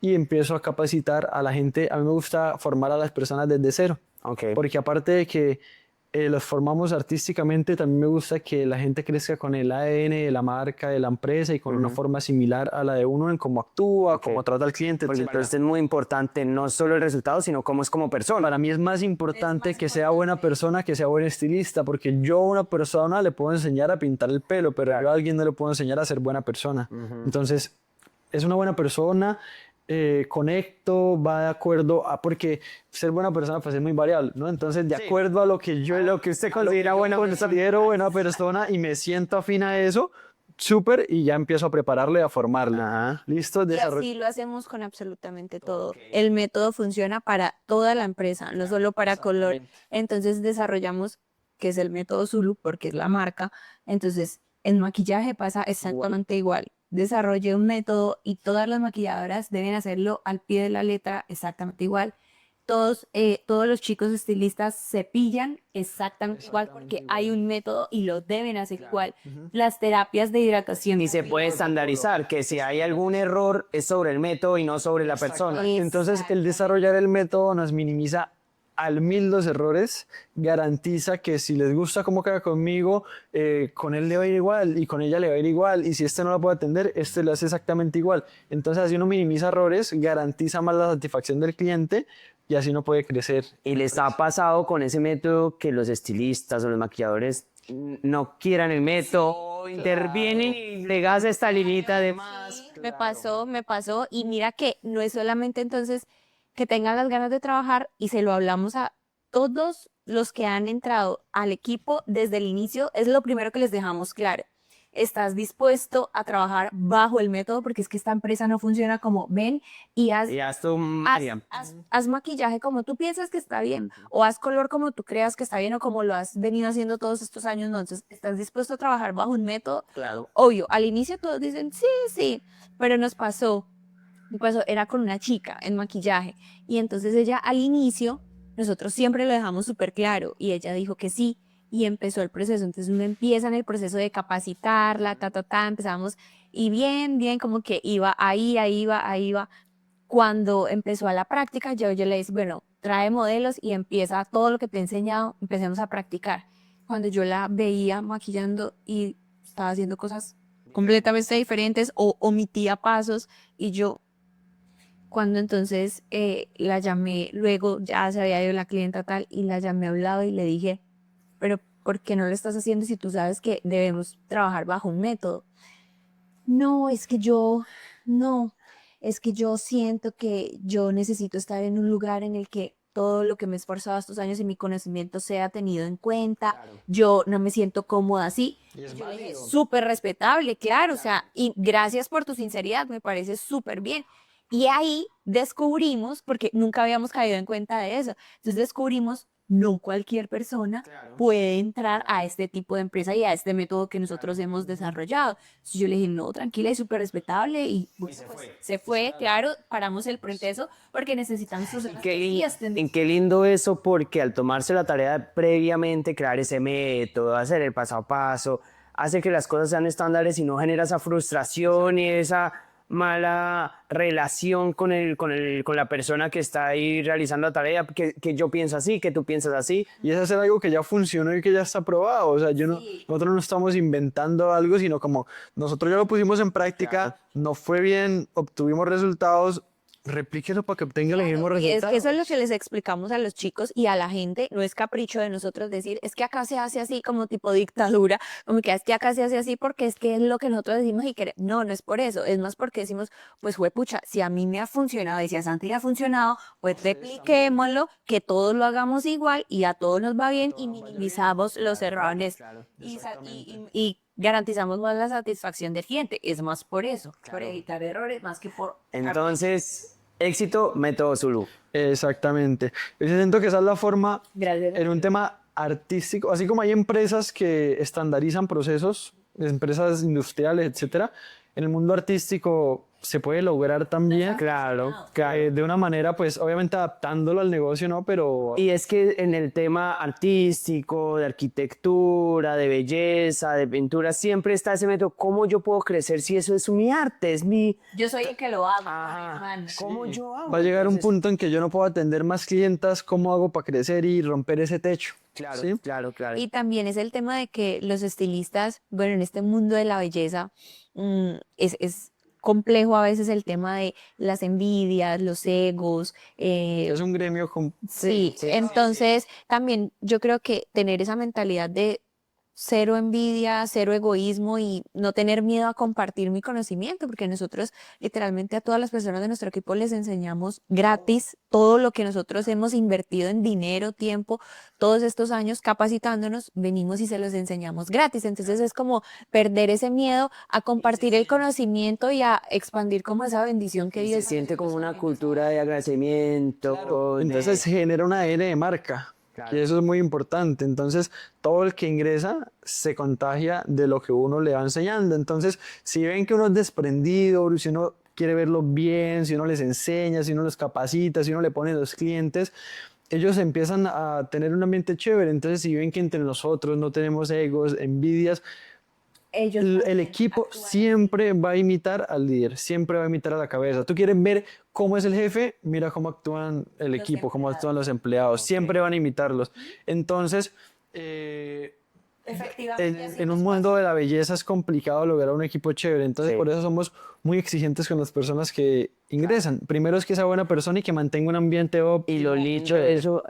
y empiezo a capacitar a la gente. A mí me gusta formar a las personas desde cero. Porque aparte de que los formamos artísticamente, también me gusta que la gente crezca con el ADN de la marca, de la empresa y con una forma similar a la de uno en cómo actúa, cómo trata al cliente, Porque etc. entonces es muy importante no solo el resultado, sino cómo es como persona. Para mí es más importante que sea buena persona que sea buen estilista, porque yo a una persona le puedo enseñar a pintar el pelo, pero yo a alguien no le puedo enseñar a ser buena persona. Entonces, es una buena persona, conecto, va de acuerdo a, porque ser buena persona pues es muy variable, ¿no? Entonces, de acuerdo a lo que yo, Lo que usted considera considero buena persona y me siento afín a eso, súper, y ya empiezo a prepararlo y a formarlo. ¿Listo? Y así lo hacemos con absolutamente todo. El método funciona para toda la empresa, no solo para color. Entonces desarrollamos, que es el método Zulu, porque es la marca. Entonces, en maquillaje pasa exactamente igual. Desarrollé un método y todas las maquilladoras deben hacerlo al pie de la letra exactamente igual. Todos los chicos estilistas se pillan exactamente igual porque hay un método y lo deben hacer igual. Las terapias de hidratación. Y se puede estandarizar que si hay algún error es sobre el método y no sobre la persona. Entonces, el desarrollar el método nos minimiza al 1000 los errores, garantiza que si les gusta cómo queda conmigo, con él le va a ir igual y con ella le va a ir igual, y si este no la puede atender, este lo hace exactamente igual. Entonces así uno minimiza errores, garantiza más la satisfacción del cliente y así uno puede crecer. ¿Y les ha pasado con ese método que los estilistas o los maquilladores no quieran el método, intervienen y le gas esta linita de más? Me pasó y mira que no es solamente entonces que tengan las ganas de trabajar y se lo hablamos a todos los que han entrado al equipo desde el inicio, es lo primero que les dejamos claro. estás dispuesto a trabajar bajo el método, porque es que esta empresa no funciona como ven y haz, Y haz tu haz, Mariam. haz maquillaje como tú piensas que está bien, o haz color como tú creas que está bien, o como lo has venido haciendo todos estos años. ¿No? Entonces, ¿estás dispuesto a trabajar bajo un método? Claro. Obvio, al inicio todos dicen, sí, sí, pero nos pasó, era con una chica en maquillaje, y entonces ella al inicio, nosotros siempre lo dejamos súper claro, y ella dijo que sí, y empezó el proceso. Entonces uno empieza en el proceso de capacitarla, empezamos, y bien, bien, como que iba, ahí iba. Cuando empezó a la práctica, yo le dije, bueno, trae modelos y empieza todo lo que te he enseñado, empecemos a practicar. Cuando yo la veía maquillando y estaba haciendo cosas completamente diferentes o omitía pasos, y yo, cuando entonces la llamé, luego ya se había ido la clienta tal, y la llamé a un lado y le dije, pero ¿por qué no lo estás haciendo si tú sabes que debemos trabajar bajo un método? No, no, es que yo siento que yo necesito estar en un lugar en el que todo lo que me he esforzado estos años y mi conocimiento sea tenido en cuenta. Claro. Yo no me siento cómoda así. Y es Yo le dije, válido. súper respetable, claro, o sea, y gracias por tu sinceridad, me parece súper bien. Y ahí descubrimos, porque nunca habíamos caído en cuenta de eso, entonces descubrimos, no cualquier persona Claro. puede entrar a este tipo de empresa y a este método que nosotros hemos desarrollado. Entonces yo le dije, no, tranquila y súper respetable, y bueno, se pues, fue. se fue, claro, paramos el proceso porque necesitan sus En energías. qué lindo eso, porque al tomarse la tarea de previamente crear ese método, hacer el paso a paso, hace que las cosas sean estándares y no genera esa frustración y esa mala relación con la persona que está ahí realizando la tarea, que yo pienso así, que tú piensas así. Y es hacer algo que ya funcionó y que ya está probado. O sea, Sí. nosotros no estamos inventando algo, sino como nosotros ya lo pusimos en práctica, nos fue bien, obtuvimos resultados, replíquelo para que obtenga el mismo Y es resultado. que eso es lo que les explicamos a los chicos y a la gente. No es capricho de nosotros decir, es que acá se hace así como tipo dictadura, como que es que acá se hace así porque es que es lo que nosotros decimos y queremos. No, no es por eso, es más porque decimos, pues pucha, si a mí me ha funcionado y si a Santi le ha funcionado, pues repliquémoslo, que todos lo hagamos igual y a todos nos va bien y minimizamos los errores Claro. y garantizamos más la satisfacción del cliente. Es más por eso, por evitar errores, más que por... Entonces, éxito, método Zulu. Exactamente. Yo siento que esa es la forma Gracias. en un tema artístico, así como hay empresas que estandarizan procesos, empresas industriales, etcétera, en el mundo artístico se puede lograr también. Claro, De una manera, pues obviamente adaptándolo al negocio, ¿no? Pero Y es que en el tema artístico, de arquitectura, de belleza, de pintura, siempre está ese método. ¿Cómo yo puedo crecer si eso es mi arte? Es mi... Yo soy el que lo hago. Ajá. hermano. ¿Cómo yo hago? va a llegar un Entonces, punto en que yo no puedo atender más clientas, ¿cómo hago para crecer y romper ese techo? Claro, ¿Sí? claro, claro. Y también es el tema de que los estilistas, bueno, en este mundo de la belleza, es complejo a veces el tema de las envidias, los egos. Es un gremio con... Sí, entonces también yo creo que tener esa mentalidad de cero envidia, cero egoísmo y no tener miedo a compartir mi conocimiento, porque nosotros literalmente a todas las personas de nuestro equipo les enseñamos gratis todo lo que nosotros hemos invertido en dinero, tiempo, todos estos años capacitándonos, venimos y se los enseñamos gratis. Entonces es como perder ese miedo a compartir el conocimiento y a expandir como esa bendición que Y se Dios siente como una cultura de agradecimiento. Entonces genera una ADN de marca. Claro. Y eso es muy importante. Entonces, todo el que ingresa se contagia de lo que uno le va enseñando. Entonces, si ven que uno es desprendido, si uno quiere verlo bien, si uno les enseña, si uno los capacita, si uno le pone los clientes, ellos empiezan a tener un ambiente chévere. Entonces, si ven que entre nosotros no tenemos egos, envidias, ellos el equipo siempre va a imitar al líder, siempre va a imitar a la cabeza. Tú quieres ver cómo es el jefe, mira cómo actúan el equipo, cómo actúan los empleados, siempre van a imitarlos. Entonces, efectivamente en un mundo de la belleza es complicado lograr un equipo chévere, entonces Sí. por eso somos muy exigentes con las personas que ingresan. Primero es que sea buena persona y que mantenga un ambiente óptimo. Y lo lindo de eso,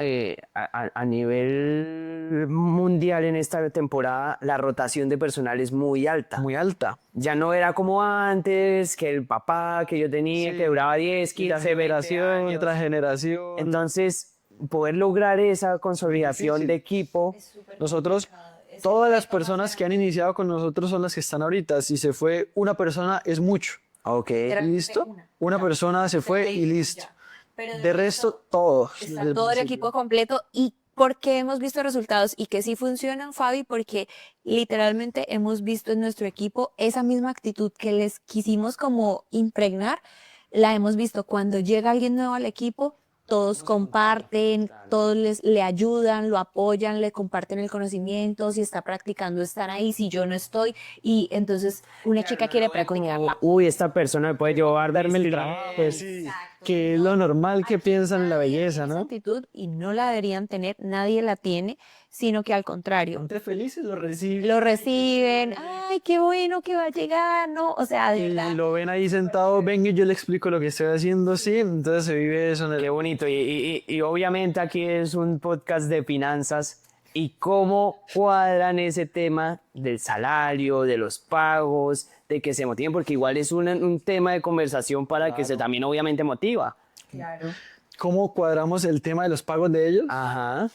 a nivel mundial en esta temporada, la rotación de personal es muy alta. Muy alta. Ya no era como antes, que el papá que yo tenía, que duraba 10, 15, 20 años. Tras generación. Entonces, poder lograr esa consolidación de equipo, Nosotros todas las personas que han iniciado con nosotros son las que están ahorita. Si se fue una persona es mucho. Ok. ¿Listo? Una persona se fue y listo. De resto, todos. Está todo el equipo completo. ¿Y por qué hemos visto resultados y que sí funcionan, Fabi? Porque literalmente hemos visto en nuestro equipo esa misma actitud que les quisimos como impregnar, la hemos visto cuando llega alguien nuevo al equipo. Todos comparten, todos le ayudan, lo apoyan, le comparten el conocimiento, si está practicando estar ahí, si yo no estoy, y entonces una chica quiere practicar. Uy, esta persona me puede llevar, darme el trabajo. Pues, que es lo normal que piensan en la belleza, Esa ¿no? actitud y no la deberían tener, nadie la tiene, sino que al contrario, Gente felices lo reciben. lo reciben, ay, qué bueno que va a llegar, ¿no? O sea, de Y verdad. lo ven ahí sentado, venga y yo le explico lo que estoy haciendo, sí, entonces se vive eso en el... Qué bonito. Y obviamente aquí es un podcast de finanzas. ¿Y cómo cuadran ese tema del salario, de los pagos, de que se motiven? Porque igual es un tema de conversación para que se también obviamente motiva. ¿Cómo cuadramos el tema de los pagos de ellos? Ajá.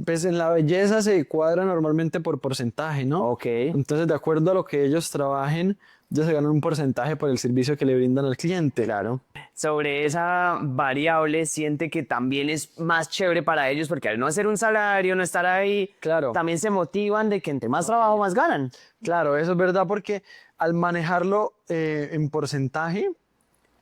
Pues en la belleza se cuadra normalmente por porcentaje, ¿no? Ok. Entonces, de acuerdo a lo que ellos trabajen, ellos se ganan un porcentaje por el servicio que le brindan al cliente. Claro. Sobre esa variable, siente que también es más chévere para ellos porque al no hacer un salario, no estar ahí, Claro. también se motivan de que entre más trabajo, más ganan. Claro, eso es verdad porque al manejarlo en porcentaje,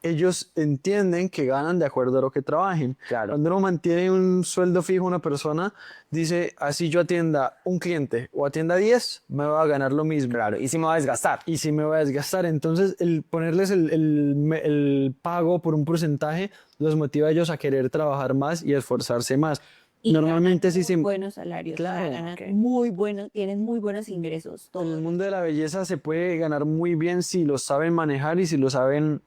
ellos entienden que ganan de acuerdo a lo que trabajen. Claro. Cuando uno mantiene un sueldo fijo, una persona dice, así yo atienda un cliente o atienda 10, me va a ganar lo mismo. Claro. Y si me va a desgastar. Y si me voy a desgastar, entonces el ponerles el pago por un porcentaje los motiva a ellos a querer trabajar más y esforzarse más. Y Normalmente ganan sí se... muy buenos salarios, Claro, ganan ok. muy buenos, tienen muy buenos ingresos, En el todos. mundo de la belleza se puede ganar muy bien si lo saben manejar y si lo saben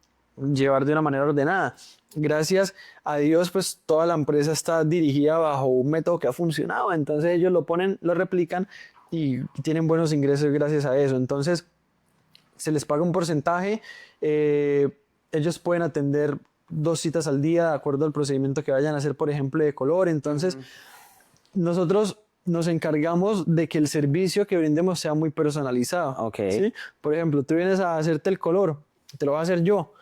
llevar de una manera ordenada. Gracias a Dios, pues toda la empresa está dirigida bajo un método que ha funcionado. Entonces ellos lo ponen, lo replican y tienen buenos ingresos gracias a eso. Entonces se les paga un porcentaje. Ellos pueden atender 2 citas al día de acuerdo al procedimiento que vayan a hacer, por ejemplo, de color. Entonces nosotros nos encargamos de que el servicio que brindemos sea muy personalizado. Ok. ¿Sí? Por ejemplo, tú vienes a hacerte el color, te lo va a hacer yo,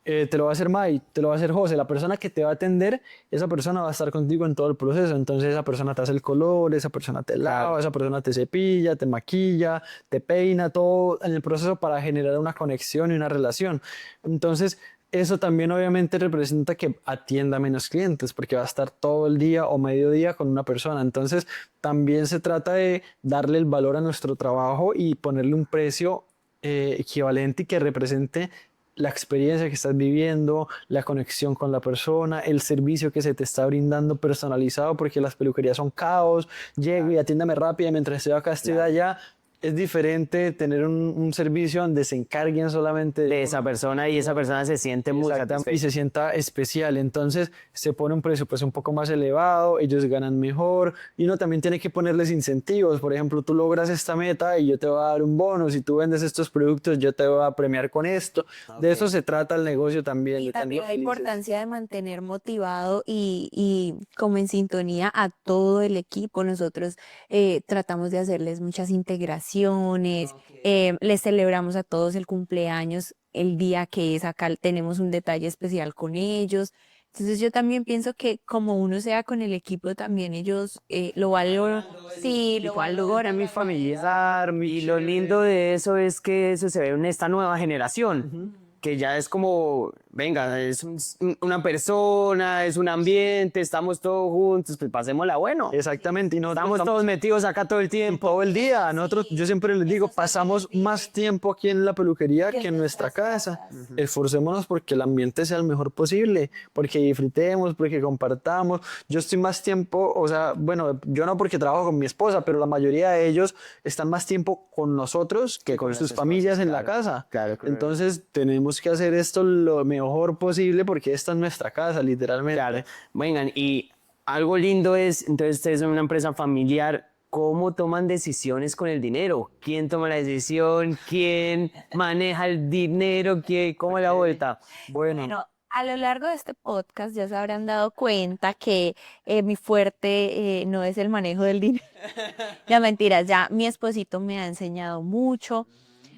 te lo va a hacer Mai, te lo va a hacer José. La persona que te va a atender, esa persona va a estar contigo en todo el proceso. Entonces esa persona te hace el color, esa persona te lava, esa persona te cepilla, te maquilla, te peina, todo en el proceso para generar una conexión y una relación. Entonces eso también obviamente representa que atienda menos clientes porque va a estar todo el día o mediodía con una persona. Entonces también se trata de darle el valor a nuestro trabajo y ponerle un precio equivalente y que represente la experiencia que estás viviendo, la conexión con la persona, el servicio que se te está brindando personalizado, porque las peluquerías son caos, llego y atiéndame rápido mientras estoy acá, estoy allá. Es diferente tener un servicio donde se encarguen solamente De esa persona y esa persona se siente muy Exactamente, y satisfecha. se sienta especial. Entonces se pone un presupuesto un poco más elevado, ellos ganan mejor y uno también tiene que ponerles incentivos. Por ejemplo, tú logras esta meta y yo te voy a dar un bono. Si tú vendes estos productos, yo te voy a premiar con esto. De eso se trata el negocio también. Y de también tenerlos la felices. importancia de mantener motivado y como en sintonía a todo el equipo. Nosotros tratamos de hacerles muchas integraciones, les celebramos a todos el cumpleaños, el día que es acá tenemos un detalle especial con ellos. Entonces yo también pienso que como uno sea con el equipo, también ellos lo valoran. Sí, lo Igual valoran. logra mi familiar y lo lindo de eso es que eso se ve en esta nueva generación, que ya es como, venga, es una persona, es un ambiente, estamos todos juntos, pues pasémosla bueno. Exactamente. Y nosotros Estamos todos metidos acá todo el tiempo. todo el día. Nosotros, yo siempre les digo, pasamos más tiempo aquí en la peluquería que en nuestra casa. Esforcémonos porque el ambiente sea el mejor posible, porque disfrutemos, porque compartamos. Yo estoy más tiempo, o sea, bueno, yo no porque trabajo con mi esposa, pero la mayoría de ellos están más tiempo con nosotros que con sus familias en la casa. Claro. Entonces tenemos que hacer esto lo mejor posible porque esta es nuestra casa, literalmente. Claro. Vengan, y algo lindo es, entonces ustedes son una empresa familiar, ¿cómo toman decisiones con el dinero? ¿Quién toma la decisión? ¿Quién maneja el dinero? ¿Cómo es la vuelta? Bueno, Bueno, A lo largo de este podcast ya se habrán dado cuenta que mi fuerte no es el manejo del dinero. Ya mentiras, ya mi esposito me ha enseñado mucho.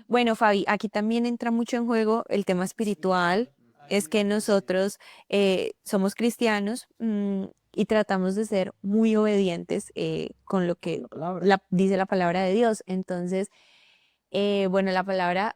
Bueno, Fabi, aquí también entra mucho en juego el tema espiritual. Es que nosotros somos cristianos y tratamos de ser muy obedientes con lo que dice la palabra de Dios. Entonces, bueno, la palabra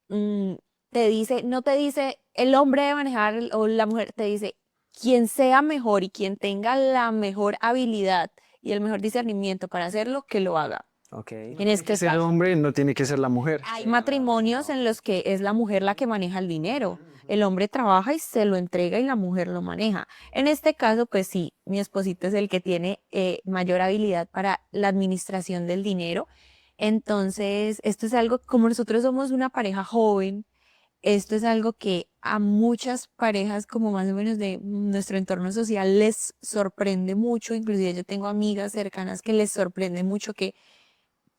mm, te dice, no te dice el hombre debe manejar o la mujer, te dice quien sea mejor y quien tenga la mejor habilidad y el mejor discernimiento para hacerlo, que lo haga. Okay. En este Que sea el caso, hombre, no tiene que ser la mujer. hay matrimonios en los que es la mujer la que maneja el dinero. El hombre trabaja y se lo entrega y la mujer lo maneja. En este caso, pues sí, mi esposito es el que tiene mayor habilidad para la administración del dinero. Entonces, esto es algo, como nosotros somos una pareja joven, esto es algo que a muchas parejas como más o menos de nuestro entorno social les sorprende mucho. Inclusive yo tengo amigas cercanas que les sorprende mucho que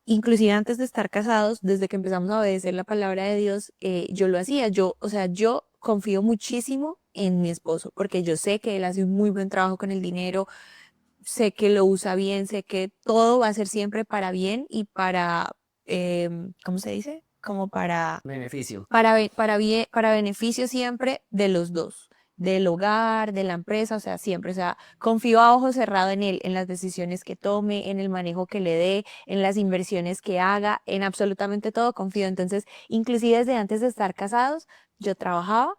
inclusive antes de estar casados, desde que empezamos a obedecer la palabra de Dios, yo lo hacía. O sea, yo confío muchísimo en mi esposo porque yo sé que él hace un muy buen trabajo con el dinero, sé que lo usa bien, sé que todo va a ser siempre para bien y para, ¿cómo se dice? Como Beneficio. para bien, para beneficio siempre de los dos, del hogar, de la empresa, o sea, siempre, o sea, confío a ojo cerrado en él, en las decisiones que tome, en el manejo que le dé, en las inversiones que haga, en absolutamente todo confío. Entonces, inclusive desde antes de estar casados, yo trabajaba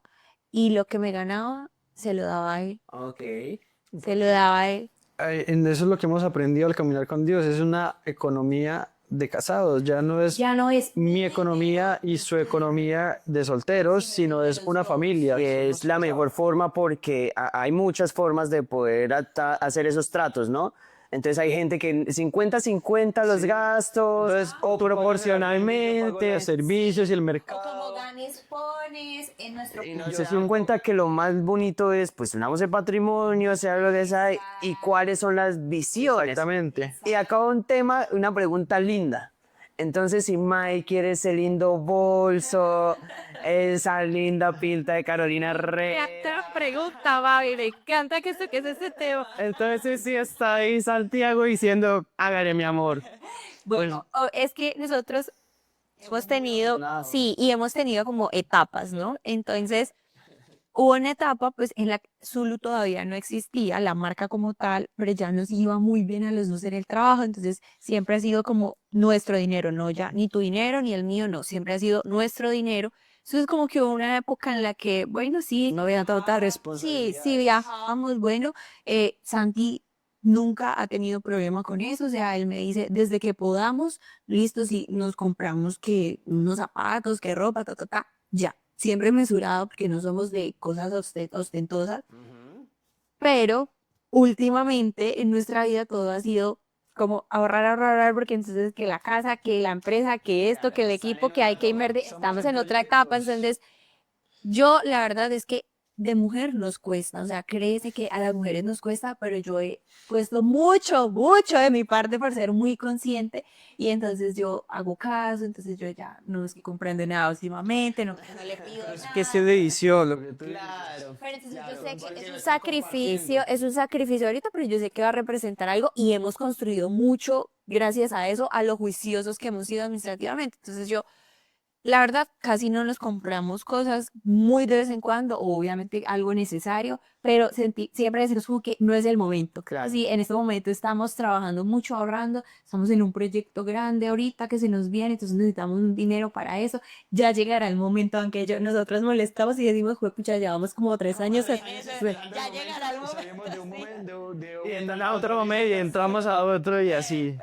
y lo que me ganaba se lo daba a él, Okay. se lo daba a él. En eso es lo que hemos aprendido al caminar con Dios. Es una economía de casados. Ya no es Ya no es mi economía y su economía de solteros, sino es una familia. Que es la mejor forma porque hay muchas formas de poder hacer esos tratos, ¿no? Entonces hay gente que 50-50 los gastos, o proporcionalmente. Los servicios y el o mercado. como ganes pones en nuestro Y no se dan cuenta que lo más bonito es, pues, unamos el patrimonio, sea lo que sea, y cuáles son las visiones. Exactamente. Y acá un tema, una pregunta linda. Entonces, si Mike quiere ese lindo bolso, esa linda pinta de Carolina Herrera, pregunta, Babi, me encanta que es ese tema. entonces sí está ahí Santiago diciendo, hágale mi amor. Bueno, es que nosotros hemos tenido, sí, y hemos tenido como etapas, ¿no? Entonces, hubo una etapa, pues, en la que Zulu todavía no existía, la marca como tal, pero ya nos iba muy bien a los dos en el trabajo, entonces siempre ha sido como nuestro dinero, no ya ni tu dinero ni el mío, no, siempre ha sido nuestro dinero. Entonces, como que hubo una época en la que, bueno, sí, No había tanta sí, responsabilidad. sí viajábamos, bueno, Santi nunca ha tenido problema con eso, o sea, él me dice, desde que podamos, listo, si nos compramos que unos zapatos, que ropa, ya, siempre mesurado porque no somos de cosas ostentosas, pero últimamente en nuestra vida todo ha sido como ahorrar, ahorrar, ahorrar, porque entonces que la casa, que la empresa, que esto, que el equipo, que hay que invertir, estamos en otra etapa, entonces yo, la verdad es que de mujer nos cuesta, o sea, créese que a las mujeres nos cuesta, pero yo he puesto mucho, mucho de mi parte por ser muy consciente y entonces yo hago caso, entonces yo ya no estoy comprando nada últimamente, no le pido Es nada. que es edición, lo que tú Claro. Pero entonces yo sé que es un sacrificio ahorita, pero yo sé que va a representar algo y hemos construido mucho gracias a eso, a lo juiciosos que hemos sido administrativamente. Entonces yo la verdad, casi no nos compramos cosas muy de vez en cuando, obviamente algo necesario, pero siempre decimos como que no es el momento. Claro. Sí, en este momento estamos trabajando mucho, ahorrando, estamos en un proyecto grande ahorita que se nos viene, entonces necesitamos un dinero para eso. Ya llegará el momento en que nosotros molestamos y decimos, pucha, llevamos como 3 años. Ya llegará el momento. Salimos de un momento, Y entran a otro momento y entramos a otro y así.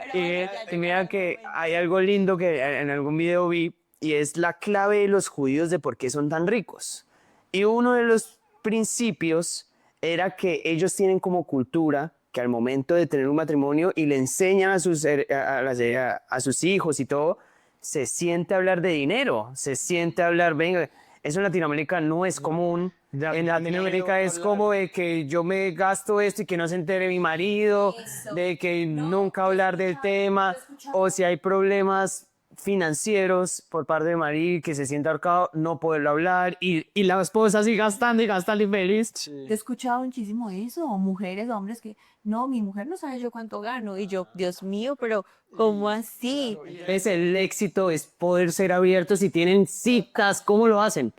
Y mira que hay algo lindo que en algún video vi y es la clave de los judíos de por qué son tan ricos. Y uno de los principios era que ellos tienen como cultura que al momento de tener un matrimonio y le enseñan a a sus hijos y todo, se siente hablar de dinero, se siente hablar, venga, eso en Latinoamérica no es común. En Latinoamérica es como de que yo me gasto esto y que no se entere mi marido, de que nunca hablar del tema, o si hay problemas, financieros por parte de Mari, que se siente ahorcado, no poderlo hablar y la esposa así gastando y feliz. Sí. He escuchado muchísimo eso, o mujeres, hombres que, no, mi mujer no sabe yo cuánto gano, y yo, Dios mío, pero ¿cómo así? Es el éxito, es poder ser abiertos. Si tienen citas, ¿cómo lo hacen?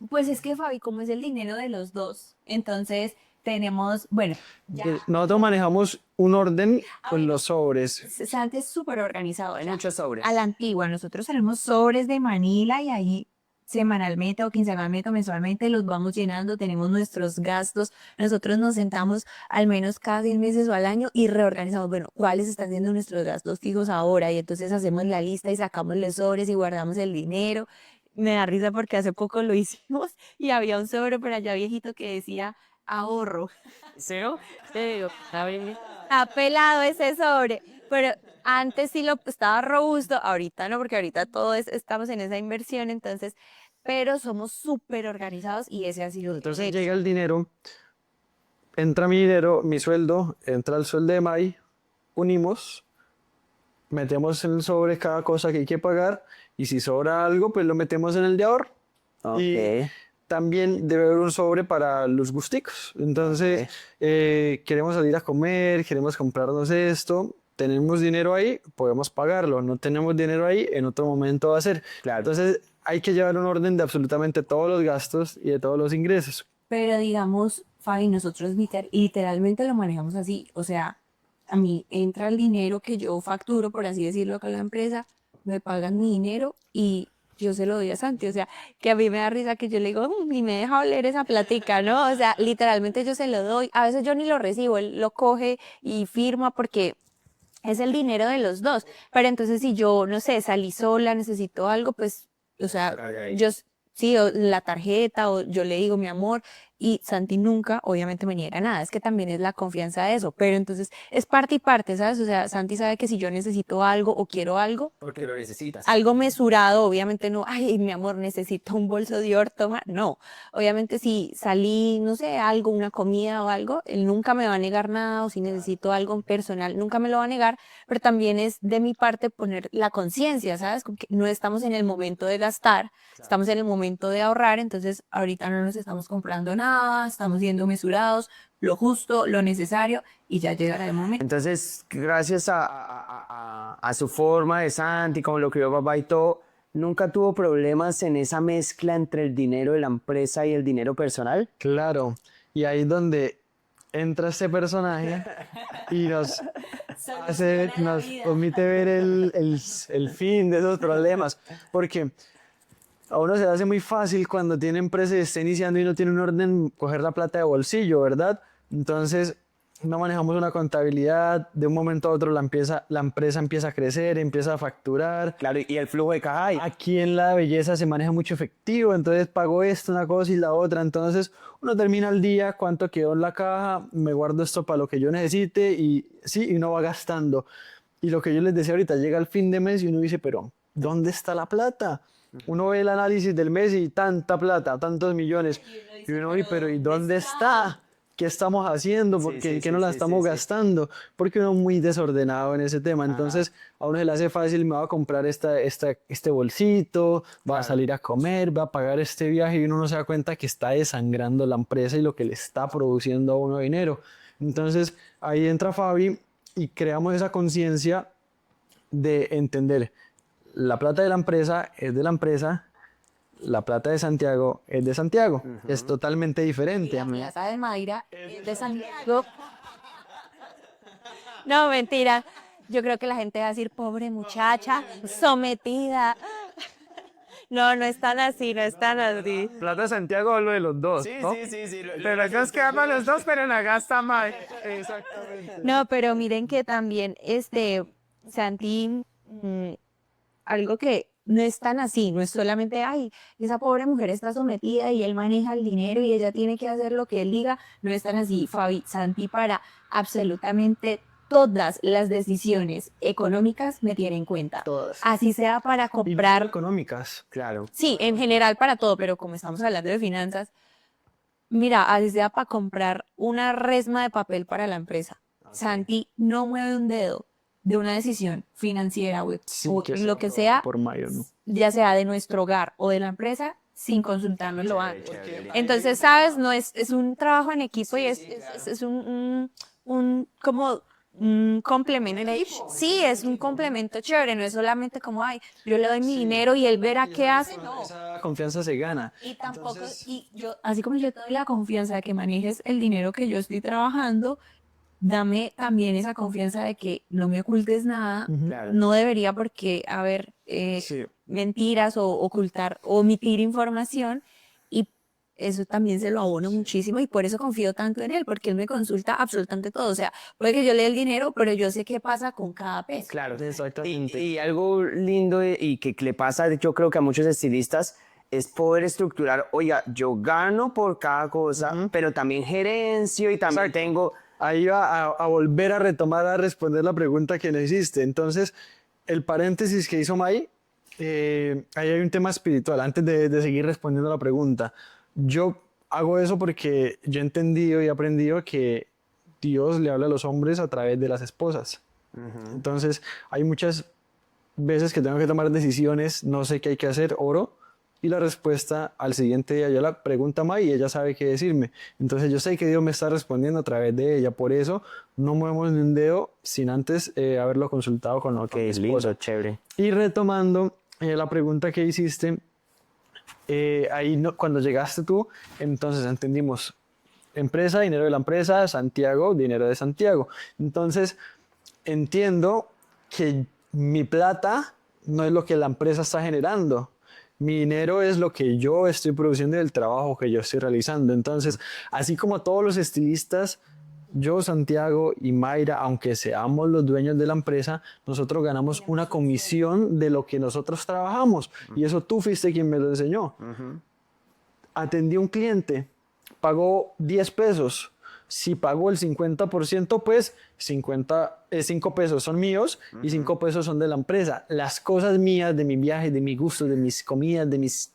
Pues es que Fabi, como es el dinero de los dos, entonces tenemos, bueno, ya. Nosotros manejamos un orden con los sobres. Santi es súper organizado, ¿verdad? Muchos sobres. A la antigua, nosotros tenemos sobres de Manila y ahí semanalmente o quincenalmente o mensualmente los vamos llenando, tenemos nuestros gastos, nosotros nos sentamos al menos cada 10 meses o al año y reorganizamos, bueno, cuáles están siendo nuestros gastos fijos ahora, y entonces hacemos la lista y sacamos los sobres y guardamos el dinero. Me da risa porque hace poco lo hicimos y había un sobre por allá viejito que decía ahorro. ¿Cero? Te digo, está pelado ese sobre, pero antes sí lo estaba robusto, ahorita no, porque ahorita estamos en esa inversión, entonces, pero somos súper organizados y ese ha sido Entonces llega el dinero, entra mi dinero, mi sueldo, entra el sueldo de Mai, unimos, metemos en el sobre cada cosa que hay que pagar y si sobra algo, pues lo metemos en el de ahorro. Ok. Y también debe haber un sobre para los gusticos. Entonces, queremos salir a comer, queremos comprarnos esto, tenemos dinero ahí, podemos pagarlo. No tenemos dinero ahí, en otro momento va a ser. Claro. Entonces, hay que llevar un orden de absolutamente todos los gastos y de todos los ingresos. Pero digamos, Fabi, nosotros literalmente lo manejamos así. O sea, a mí entra el dinero que yo facturo, por así decirlo, con la empresa, me pagan mi dinero y yo se lo doy a Santi. O sea, que a mí me da risa que yo le digo, y me deja oler esa platica, ¿no? O sea, literalmente yo se lo doy. A veces yo ni lo recibo, él lo coge y firma porque es el dinero de los dos. Pero entonces si yo, no sé, salí sola, necesito algo, pues, o sea, yo sí, o la tarjeta, o yo le digo mi amor, y Santi nunca, obviamente, me niega nada. Es que también es la confianza de eso. Pero entonces es parte y parte, ¿sabes? O sea, Santi sabe que si yo necesito algo o quiero algo, Porque lo necesitas. algo mesurado, obviamente no, ay, mi amor, necesito un bolso de toma, no. Obviamente si salí, no sé, algo, una comida o algo, él nunca me va a negar nada, o si necesito algo personal, nunca me lo va a negar, pero también es de mi parte poner la conciencia, ¿sabes? Como que no estamos en el momento de gastar, estamos en el momento de ahorrar, entonces ahorita no nos estamos comprando nada, estamos siendo mesurados, lo justo, lo necesario, y ya llegará el momento. Entonces, gracias a su forma de Santi, como lo crió papá y todo, ¿nunca tuvo problemas en esa mezcla entre el dinero de la empresa y el dinero personal? Claro. Y ahí es donde entra este personaje y nos permite ver el fin de esos problemas. Porque a uno se le hace muy fácil cuando tiene empresa y está iniciando y no tiene un orden, coger la plata de bolsillo, ¿verdad? Entonces, no manejamos una contabilidad, de un momento a otro la empresa empieza a crecer, empieza a facturar. Claro, y el flujo de caja. Aquí en la belleza se maneja mucho efectivo, entonces pago esto, una cosa y la otra. Entonces, uno termina el día, cuánto quedó en la caja, me guardo esto para lo que yo necesite y sí, y uno va gastando. Y lo que yo les decía ahorita, llega el fin de mes y uno dice, pero ¿dónde está la plata? Uno ve el análisis del mes y tanta plata, tantos millones. Y uno dice, pero ¿y dónde está? ¿Qué estamos haciendo? Porque ¿en qué no la estamos gastando? Porque uno es muy desordenado en ese tema. Entonces, a uno se le hace fácil, me va a comprar este bolsito, va a salir a comer, va a pagar este viaje y uno no se da cuenta que está desangrando la empresa y lo que le está produciendo a uno dinero. Entonces, ahí entra Fabi y creamos esa conciencia de entender. La plata de la empresa es de la empresa, la plata de Santiago es de Santiago. Es totalmente diferente. La plaza de Mayra es de Santiago. No, mentira. Yo creo que la gente va a decir, pobre muchacha, sometida. No, no están así, no están así. Plata de Santiago hablo de los dos, ¿no? Sí. Pero acá es que ama los dos, pero la gasta más. Exactamente. No, pero miren que también, Santi, algo que no es tan así, no es solamente, ay, esa pobre mujer está sometida y él maneja el dinero y ella tiene que hacer lo que él diga, no es tan así, Fabi. Santi para absolutamente todas las decisiones económicas me tiene en cuenta. Todas. Así sea para Y comprar, económicas. Claro. sí, en general para todo, pero como estamos hablando de finanzas, mira, así sea para comprar una resma de papel para la empresa. Santi no mueve un dedo. de una decisión financiera Sí, o que lo que sea, por mayo, ¿no? ya sea de nuestro hogar o de la empresa, sin consultárnoslo antes. Chévere. Entonces, ¿sabes? No es un trabajo en equipo y es como un complemento. Sí, es un complemento chévere, no es solamente como, ay, yo le doy mi dinero y él verá qué hace, no. Esa confianza se gana. Y tampoco, Entonces, y yo, así como yo te doy la confianza de que manejes el dinero que yo estoy trabajando, dame también esa confianza de que no me ocultes nada. Claro. No debería porque haber sí. mentiras o ocultar o omitir información y eso también se lo abono muchísimo y por eso confío tanto en él, porque él me consulta absolutamente todo. O sea, puede que yo le dé el dinero, pero yo sé qué pasa con cada peso. Claro. Exactamente. Y algo lindo y que le pasa, yo creo que a muchos estilistas, es poder estructurar, oiga, yo gano por cada cosa, pero también gerencio y también Exacto. tengo... Ahí va a volver a retomar a responder la pregunta que le hiciste. Entonces, el paréntesis que hizo Mai, ahí hay un tema espiritual. Antes de seguir respondiendo a la pregunta, yo hago eso porque yo he entendido y aprendido que Dios le habla a los hombres a través de las esposas. Entonces, hay muchas veces que tengo que tomar decisiones, no sé qué hay que hacer, oro, y la respuesta al siguiente día yo la pregunto a May y ella sabe qué decirme. Entonces yo sé que Dios me está respondiendo a través de ella, por eso no movemos ni un dedo sin antes haberlo consultado con Ok, mi es lindo, esposa. chévere. Y retomando la pregunta que hiciste, ahí cuando llegaste tú, entonces entendimos empresa, dinero de la empresa, Santiago, dinero de Santiago. Entonces entiendo que mi plata no es lo que la empresa está generando. Mi dinero es lo que yo estoy produciendo y el trabajo que yo estoy realizando. Entonces, así como todos los estilistas, yo, Santiago y Mayra, aunque seamos los dueños de la empresa, nosotros ganamos una comisión de lo que nosotros trabajamos. Y eso tú fuiste quien me lo enseñó. Atendí a un cliente, pagó 10 pesos. Si pagó el 50%, pues 5 pesos son míos y 5 pesos son de la empresa. Las cosas mías, de mi viaje, de mi gusto, de mis comidas, de mis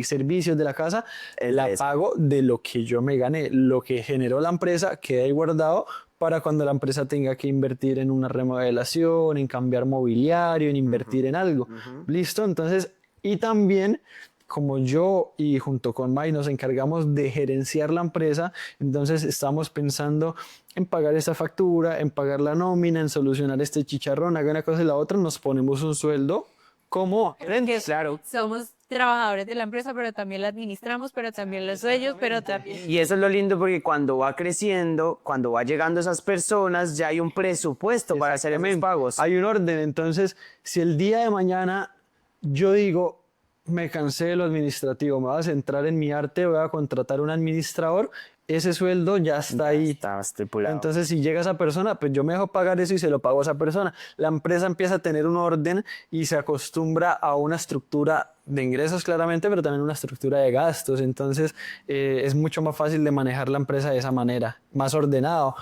servicios de la casa, la pago de lo que yo me gané. Lo que generó la empresa queda ahí guardado para cuando la empresa tenga que invertir en una remodelación, en cambiar mobiliario, en invertir en algo. ¿Listo? Entonces, y también como yo y junto con May nos encargamos de gerenciar la empresa, entonces estamos pensando en pagar esa factura, en pagar la nómina, en solucionar este chicharrón, haga una cosa y la otra, nos ponemos un sueldo como gerentes. Claro. Somos trabajadores de la empresa, pero también la administramos, pero también los dueños, pero también... Y eso es lo lindo porque cuando va creciendo, cuando va llegando esas personas, ya hay un presupuesto para hacer esos pagos. Hay un orden, entonces si el día de mañana yo digo, me cansé de lo administrativo, me voy a centrar en mi arte, voy a contratar un administrador, ese sueldo ya está ahí. Está estipulado. Entonces, si llega esa persona, pues yo me dejo pagar eso y se lo pago a esa persona. La empresa empieza a tener un orden y se acostumbra a una estructura de ingresos claramente, pero también una estructura de gastos. Entonces, es mucho más fácil de manejar la empresa de esa manera, más ordenado.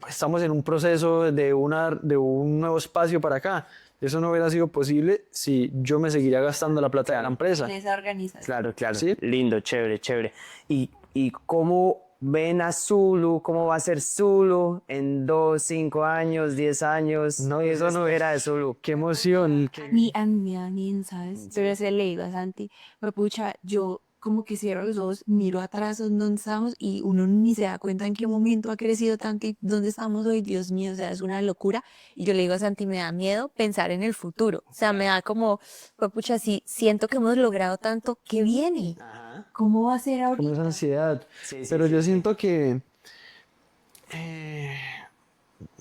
Estamos en un proceso de un nuevo espacio para acá. Eso no hubiera sido posible si yo me seguiría gastando la plata de la empresa. Esa organización. Claro, claro. ¿Sí? Lindo, chévere, chévere. ¿Y cómo ven a Zulu? ¿Cómo va a ser Zulu en 2, 5 años, 10 años? No, eso no era de Zulu. Qué emoción. A mí me da miedo, ¿sabes? Pero se le digo a Santi, pues pucha, yo como que cierro los ojos, miro atrás donde estamos y uno ni se da cuenta en qué momento ha crecido tanto y dónde estamos hoy, Dios mío, o sea, es una locura. Y yo le digo a Santi, me da miedo pensar en el futuro, o sea, me da como, pues pucha, si siento que hemos logrado tanto, ¿qué viene? ¿Cómo va a ser Como ahorita? esa ansiedad. Sí, Pero sí, yo sí. siento que,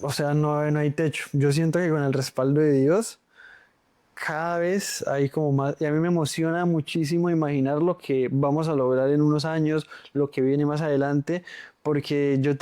o sea, no hay techo. Yo siento que con el respaldo de Dios, cada vez hay como más, y a mí me emociona muchísimo imaginar lo que vamos a lograr en unos años, lo que viene más adelante, porque yo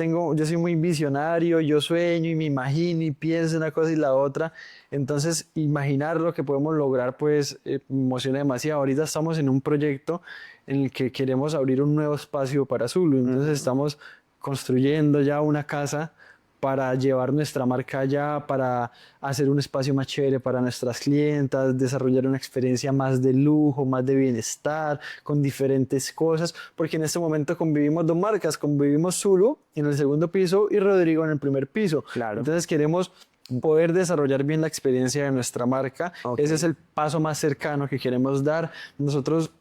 soy muy visionario, yo sueño y me imagino y pienso una cosa y la otra, entonces imaginar lo que podemos lograr pues me emociona demasiado. Ahorita estamos en un proyecto en el que queremos abrir un nuevo espacio para Zulu, entonces estamos construyendo ya una casa para llevar nuestra marca allá, para hacer un espacio más chévere para nuestras clientas, desarrollar una experiencia más de lujo, más de bienestar, con diferentes cosas, porque en este momento convivimos dos marcas, convivimos Zulu en el segundo piso y Rodrigo en el primer piso. Claro. Entonces queremos poder desarrollar bien la experiencia de nuestra marca. Okay. Ese es el paso más cercano que queremos dar. Nosotros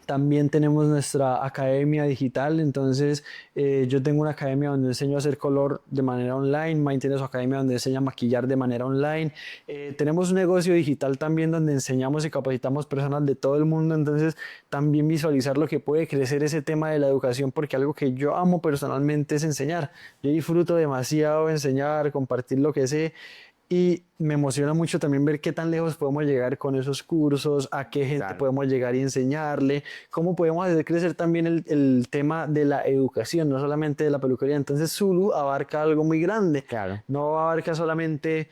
también tenemos nuestra academia digital, entonces yo tengo una academia donde enseño a hacer color de manera online, Mike tiene su academia donde enseña a maquillar de manera online, tenemos un negocio digital también donde enseñamos y capacitamos personas de todo el mundo, entonces también visualizar lo que puede crecer ese tema de la educación, porque algo que yo amo personalmente es enseñar, yo disfruto demasiado enseñar, compartir lo que sé. Y me emociona mucho también ver qué tan lejos podemos llegar con esos cursos, a qué gente podemos llegar y enseñarle, cómo podemos hacer crecer también el tema de la educación, no solamente de la peluquería. Entonces Zulu abarca algo muy grande, no abarca solamente...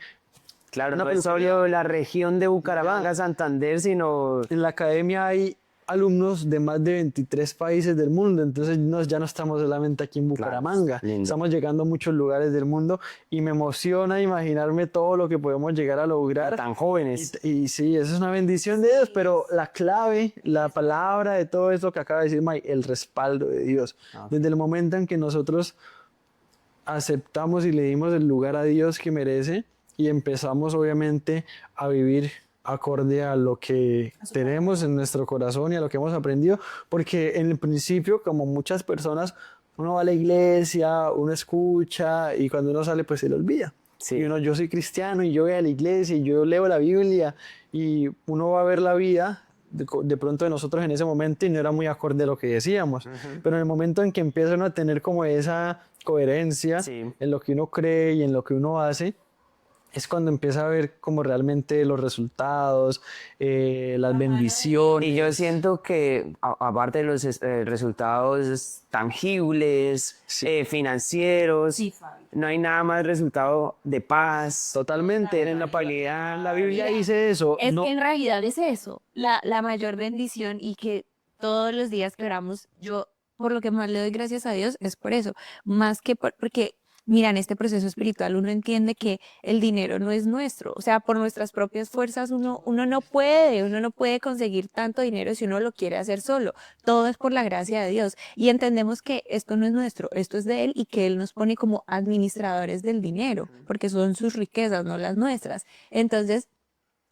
Claro, no es solo la región de Bucaramanga, Santander, sino... En la academia hay alumnos de más de 23 países del mundo, entonces ya no estamos solamente aquí en Bucaramanga, estamos llegando a muchos lugares del mundo y me emociona imaginarme todo lo que podemos llegar a lograr. Tan jóvenes. Y sí, eso es una bendición de Dios, pero la clave, la palabra de todo esto que acaba de decir Mike, el respaldo de Dios. Desde el momento en que nosotros aceptamos y le dimos el lugar a Dios que merece y empezamos obviamente a vivir acorde a lo que tenemos en nuestro corazón y a lo que hemos aprendido, porque en el principio, como muchas personas, uno va a la iglesia, uno escucha y cuando uno sale pues se le olvida. Sí. Y uno, yo soy cristiano y yo voy a la iglesia y yo leo la Biblia y uno va a ver la vida de pronto de nosotros en ese momento y no era muy acorde a lo que decíamos. Pero en el momento en que empieza uno a tener como esa coherencia en lo que uno cree y en lo que uno hace, es cuando empieza a ver como realmente los resultados, las bendiciones. Y yo siento que aparte de los resultados tangibles, financieros, no hay nada más resultado de paz. Totalmente, en la paz. La Biblia dice eso. Es que en realidad es eso, la mayor bendición y que todos los días que oramos, yo por lo que más le doy gracias a Dios es por eso, más que porque... Mira, en este proceso espiritual uno entiende que el dinero no es nuestro, o sea, por nuestras propias fuerzas uno no puede conseguir tanto dinero si uno lo quiere hacer solo, todo es por la gracia de Dios y entendemos que esto no es nuestro, esto es de Él y que Él nos pone como administradores del dinero, porque son sus riquezas, no las nuestras. Entonces,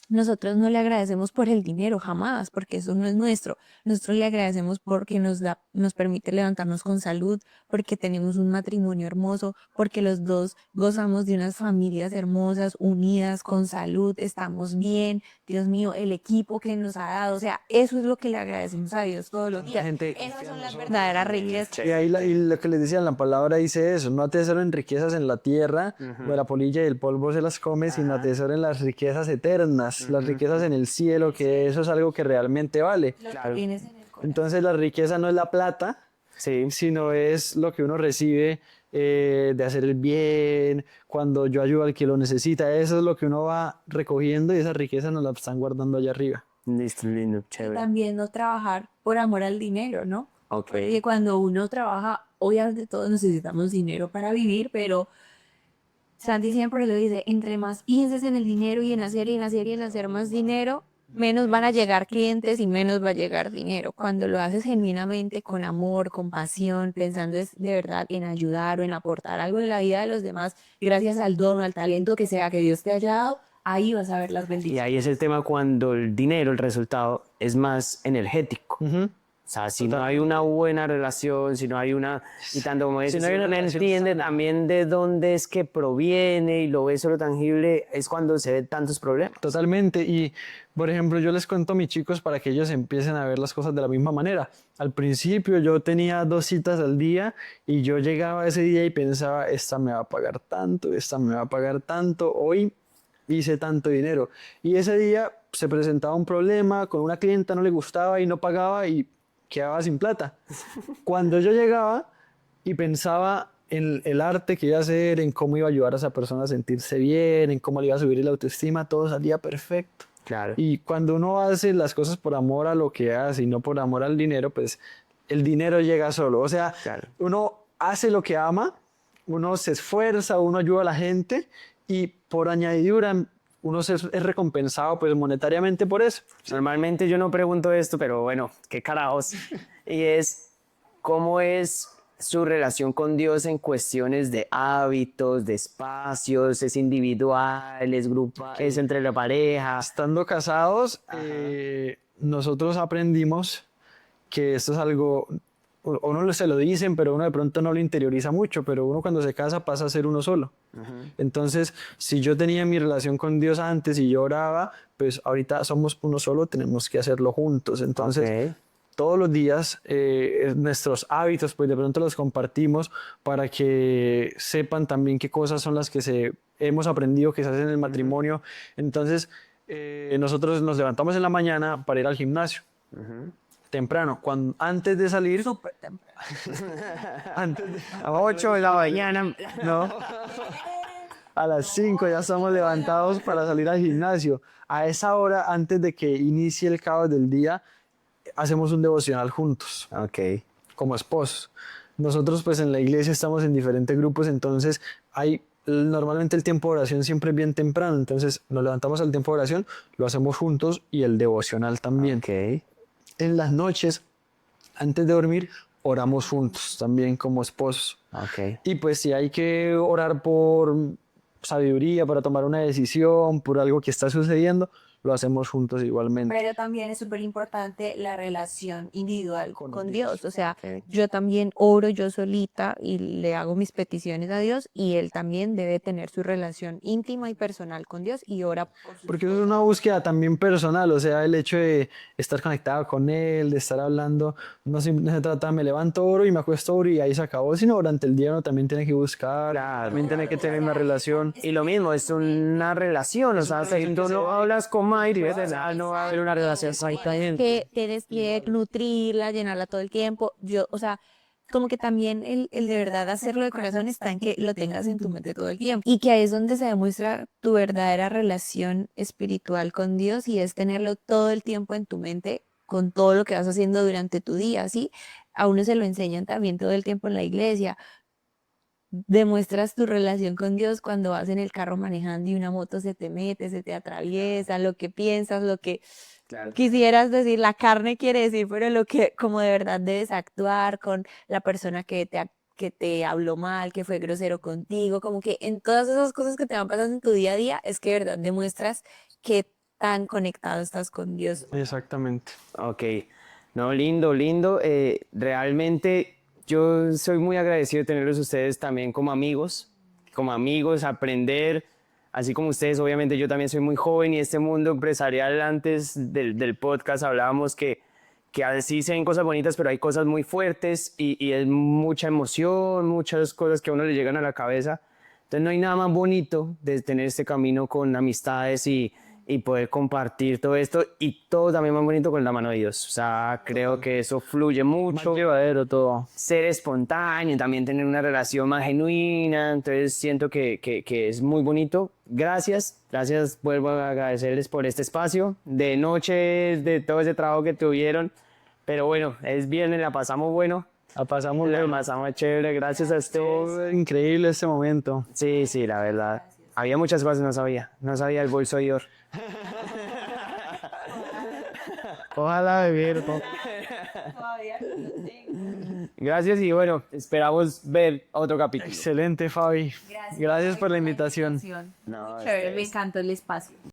nosotros no le agradecemos por el dinero, jamás, porque eso no es nuestro. Nosotros le agradecemos porque nos permite levantarnos con salud, porque tenemos un matrimonio hermoso, porque los dos gozamos de unas familias hermosas, unidas, con salud, estamos bien. Dios mío, el equipo que nos ha dado, o sea, eso es lo que le agradecemos a Dios todos los días. Esas son las verdaderas riquezas. Y lo que les decía, la palabra dice eso, no atesoren riquezas en la tierra, donde la polilla y el polvo se las come, sino atesoren las riquezas eternas, las riquezas en el cielo, que eso es algo que realmente vale. Entonces la riqueza no es la plata, sino es lo que uno recibe de hacer el bien, cuando yo ayudo al que lo necesita, eso es lo que uno va recogiendo y esa riqueza nos la están guardando allá arriba. Listo, lindo, chévere. También no trabajar por amor al dinero, ¿no? Okay. Porque cuando uno trabaja, obviamente todos necesitamos dinero para vivir, pero Santi siempre lo dice, entre más pienses en el dinero y en hacer y en hacer y en hacer más dinero, menos van a llegar clientes y menos va a llegar dinero. Cuando lo haces genuinamente, con amor, con pasión, pensando de verdad en ayudar o en aportar algo en la vida de los demás, gracias al don o al talento que sea que Dios te haya dado, ahí vas a ver las bendiciones. Y ahí es el tema cuando el dinero, el resultado, es más energético. O sea, si no hay una buena relación, si no hay una... Y tanto como si no hay una entiende también de dónde es que proviene y lo ve solo tangible, es cuando se ven tantos problemas. Totalmente. Y, por ejemplo, yo les cuento a mis chicos para que ellos empiecen a ver las cosas de la misma manera. Al principio yo tenía 2 citas al día y yo llegaba ese día y pensaba, esta me va a pagar tanto, esta me va a pagar tanto, hoy hice tanto dinero. Y ese día se presentaba un problema, con una clienta no le gustaba y no pagaba y quedaba sin plata. Cuando yo llegaba y pensaba en el arte que iba a hacer, en cómo iba a ayudar a esa persona a sentirse bien, en cómo le iba a subir la autoestima, todo salía perfecto. Claro. Y cuando uno hace las cosas por amor a lo que hace y no por amor al dinero, pues el dinero llega solo. O sea, uno hace lo que ama, uno se esfuerza, uno ayuda a la gente y por añadidura uno es recompensado pues monetariamente por eso. Normalmente yo no pregunto esto, pero bueno, qué carajos. Y es, ¿cómo es su relación con Dios en cuestiones de hábitos, de espacios? ¿Es individual, es grupal, es entre la pareja? Estando casados, nosotros aprendimos que esto es algo, uno se lo dicen, pero uno de pronto no lo interioriza mucho, pero uno cuando se casa pasa a ser uno solo. Entonces, si yo tenía mi relación con Dios antes y yo oraba, pues ahorita somos uno solo, tenemos que hacerlo juntos. Entonces, todos los días nuestros hábitos, pues de pronto los compartimos para que sepan también qué cosas son las que hemos aprendido que se hacen en el matrimonio. Entonces, nosotros nos levantamos en la mañana para ir al gimnasio. Temprano, antes de salir. Súper temprano. A 8 de la mañana, No. A las 5 ya estamos levantados para salir al gimnasio. A esa hora, antes de que inicie el caos del día, hacemos un devocional juntos. Como esposos. Nosotros pues en la iglesia estamos en diferentes grupos, entonces normalmente el tiempo de oración siempre es bien temprano, entonces nos levantamos al tiempo de oración, lo hacemos juntos y el devocional también. En las noches, antes de dormir, oramos juntos también como esposos. Y pues si hay que orar por sabiduría, para tomar una decisión, por algo que está sucediendo, lo hacemos juntos igualmente. Pero también es súper importante la relación individual con Dios. O sea, yo también oro yo solita y le hago mis peticiones a Dios y él también debe tener su relación íntima y personal con Dios y ora por sus Porque eso es una búsqueda también personal, o sea, el hecho de estar conectado con él, de estar hablando, no se trata, me levanto, oro y me acuesto, oro y ahí se acabó, sino durante el día uno también tiene que buscar, también tiene que tener una relación. Y lo mismo, es una relación, o sea, si tú no hablas con Mayri, no va a haber una relación que tienes que nutrirla, llenarla todo el tiempo. O sea, como que también el de verdad hacerlo de corazón está en que lo tengas en tu mente todo el tiempo. Y que ahí es donde se demuestra tu verdadera relación espiritual con Dios y es tenerlo todo el tiempo en tu mente con todo lo que vas haciendo durante tu día, ¿sí? A uno se lo enseñan también todo el tiempo en la iglesia. Demuestras tu relación con Dios cuando vas en el carro manejando y una moto se te mete, se te atraviesa, lo que piensas, lo que quisieras decir, la carne quiere decir, pero lo que como de verdad debes actuar con la persona que te habló mal, que fue grosero contigo, como que en todas esas cosas que te van pasando en tu día a día, es que de verdad demuestras que tan conectado estás con Dios. Exactamente. No, lindo, lindo. Realmente yo soy muy agradecido de tenerlos ustedes también como amigos, aprender. Así como ustedes, obviamente yo también soy muy joven y este mundo empresarial antes del podcast hablábamos que así se ven cosas bonitas, pero hay cosas muy fuertes y es mucha emoción, muchas cosas que a uno le llegan a la cabeza. Entonces no hay nada más bonito de tener este camino con amistades y poder compartir todo esto y todo también más bonito con la mano de Dios. O sea, creo que eso fluye mucho. Más llevadero todo. Ser espontáneo, también tener una relación más genuina. Entonces siento que es muy bonito. Gracias, vuelvo a agradecerles por este espacio. De noche, de todo ese trabajo que tuvieron. Pero bueno, es viernes, la pasamos bueno. La pasamos chévere, gracias a ustedes. Increíble este momento. Sí, la verdad. Había muchas cosas que no sabía el bolso de Dior. Ojalá beber. Gracias y bueno, esperamos ver otro capítulo. Excelente, Fabi. Gracias por la invitación. Me encantó el espacio.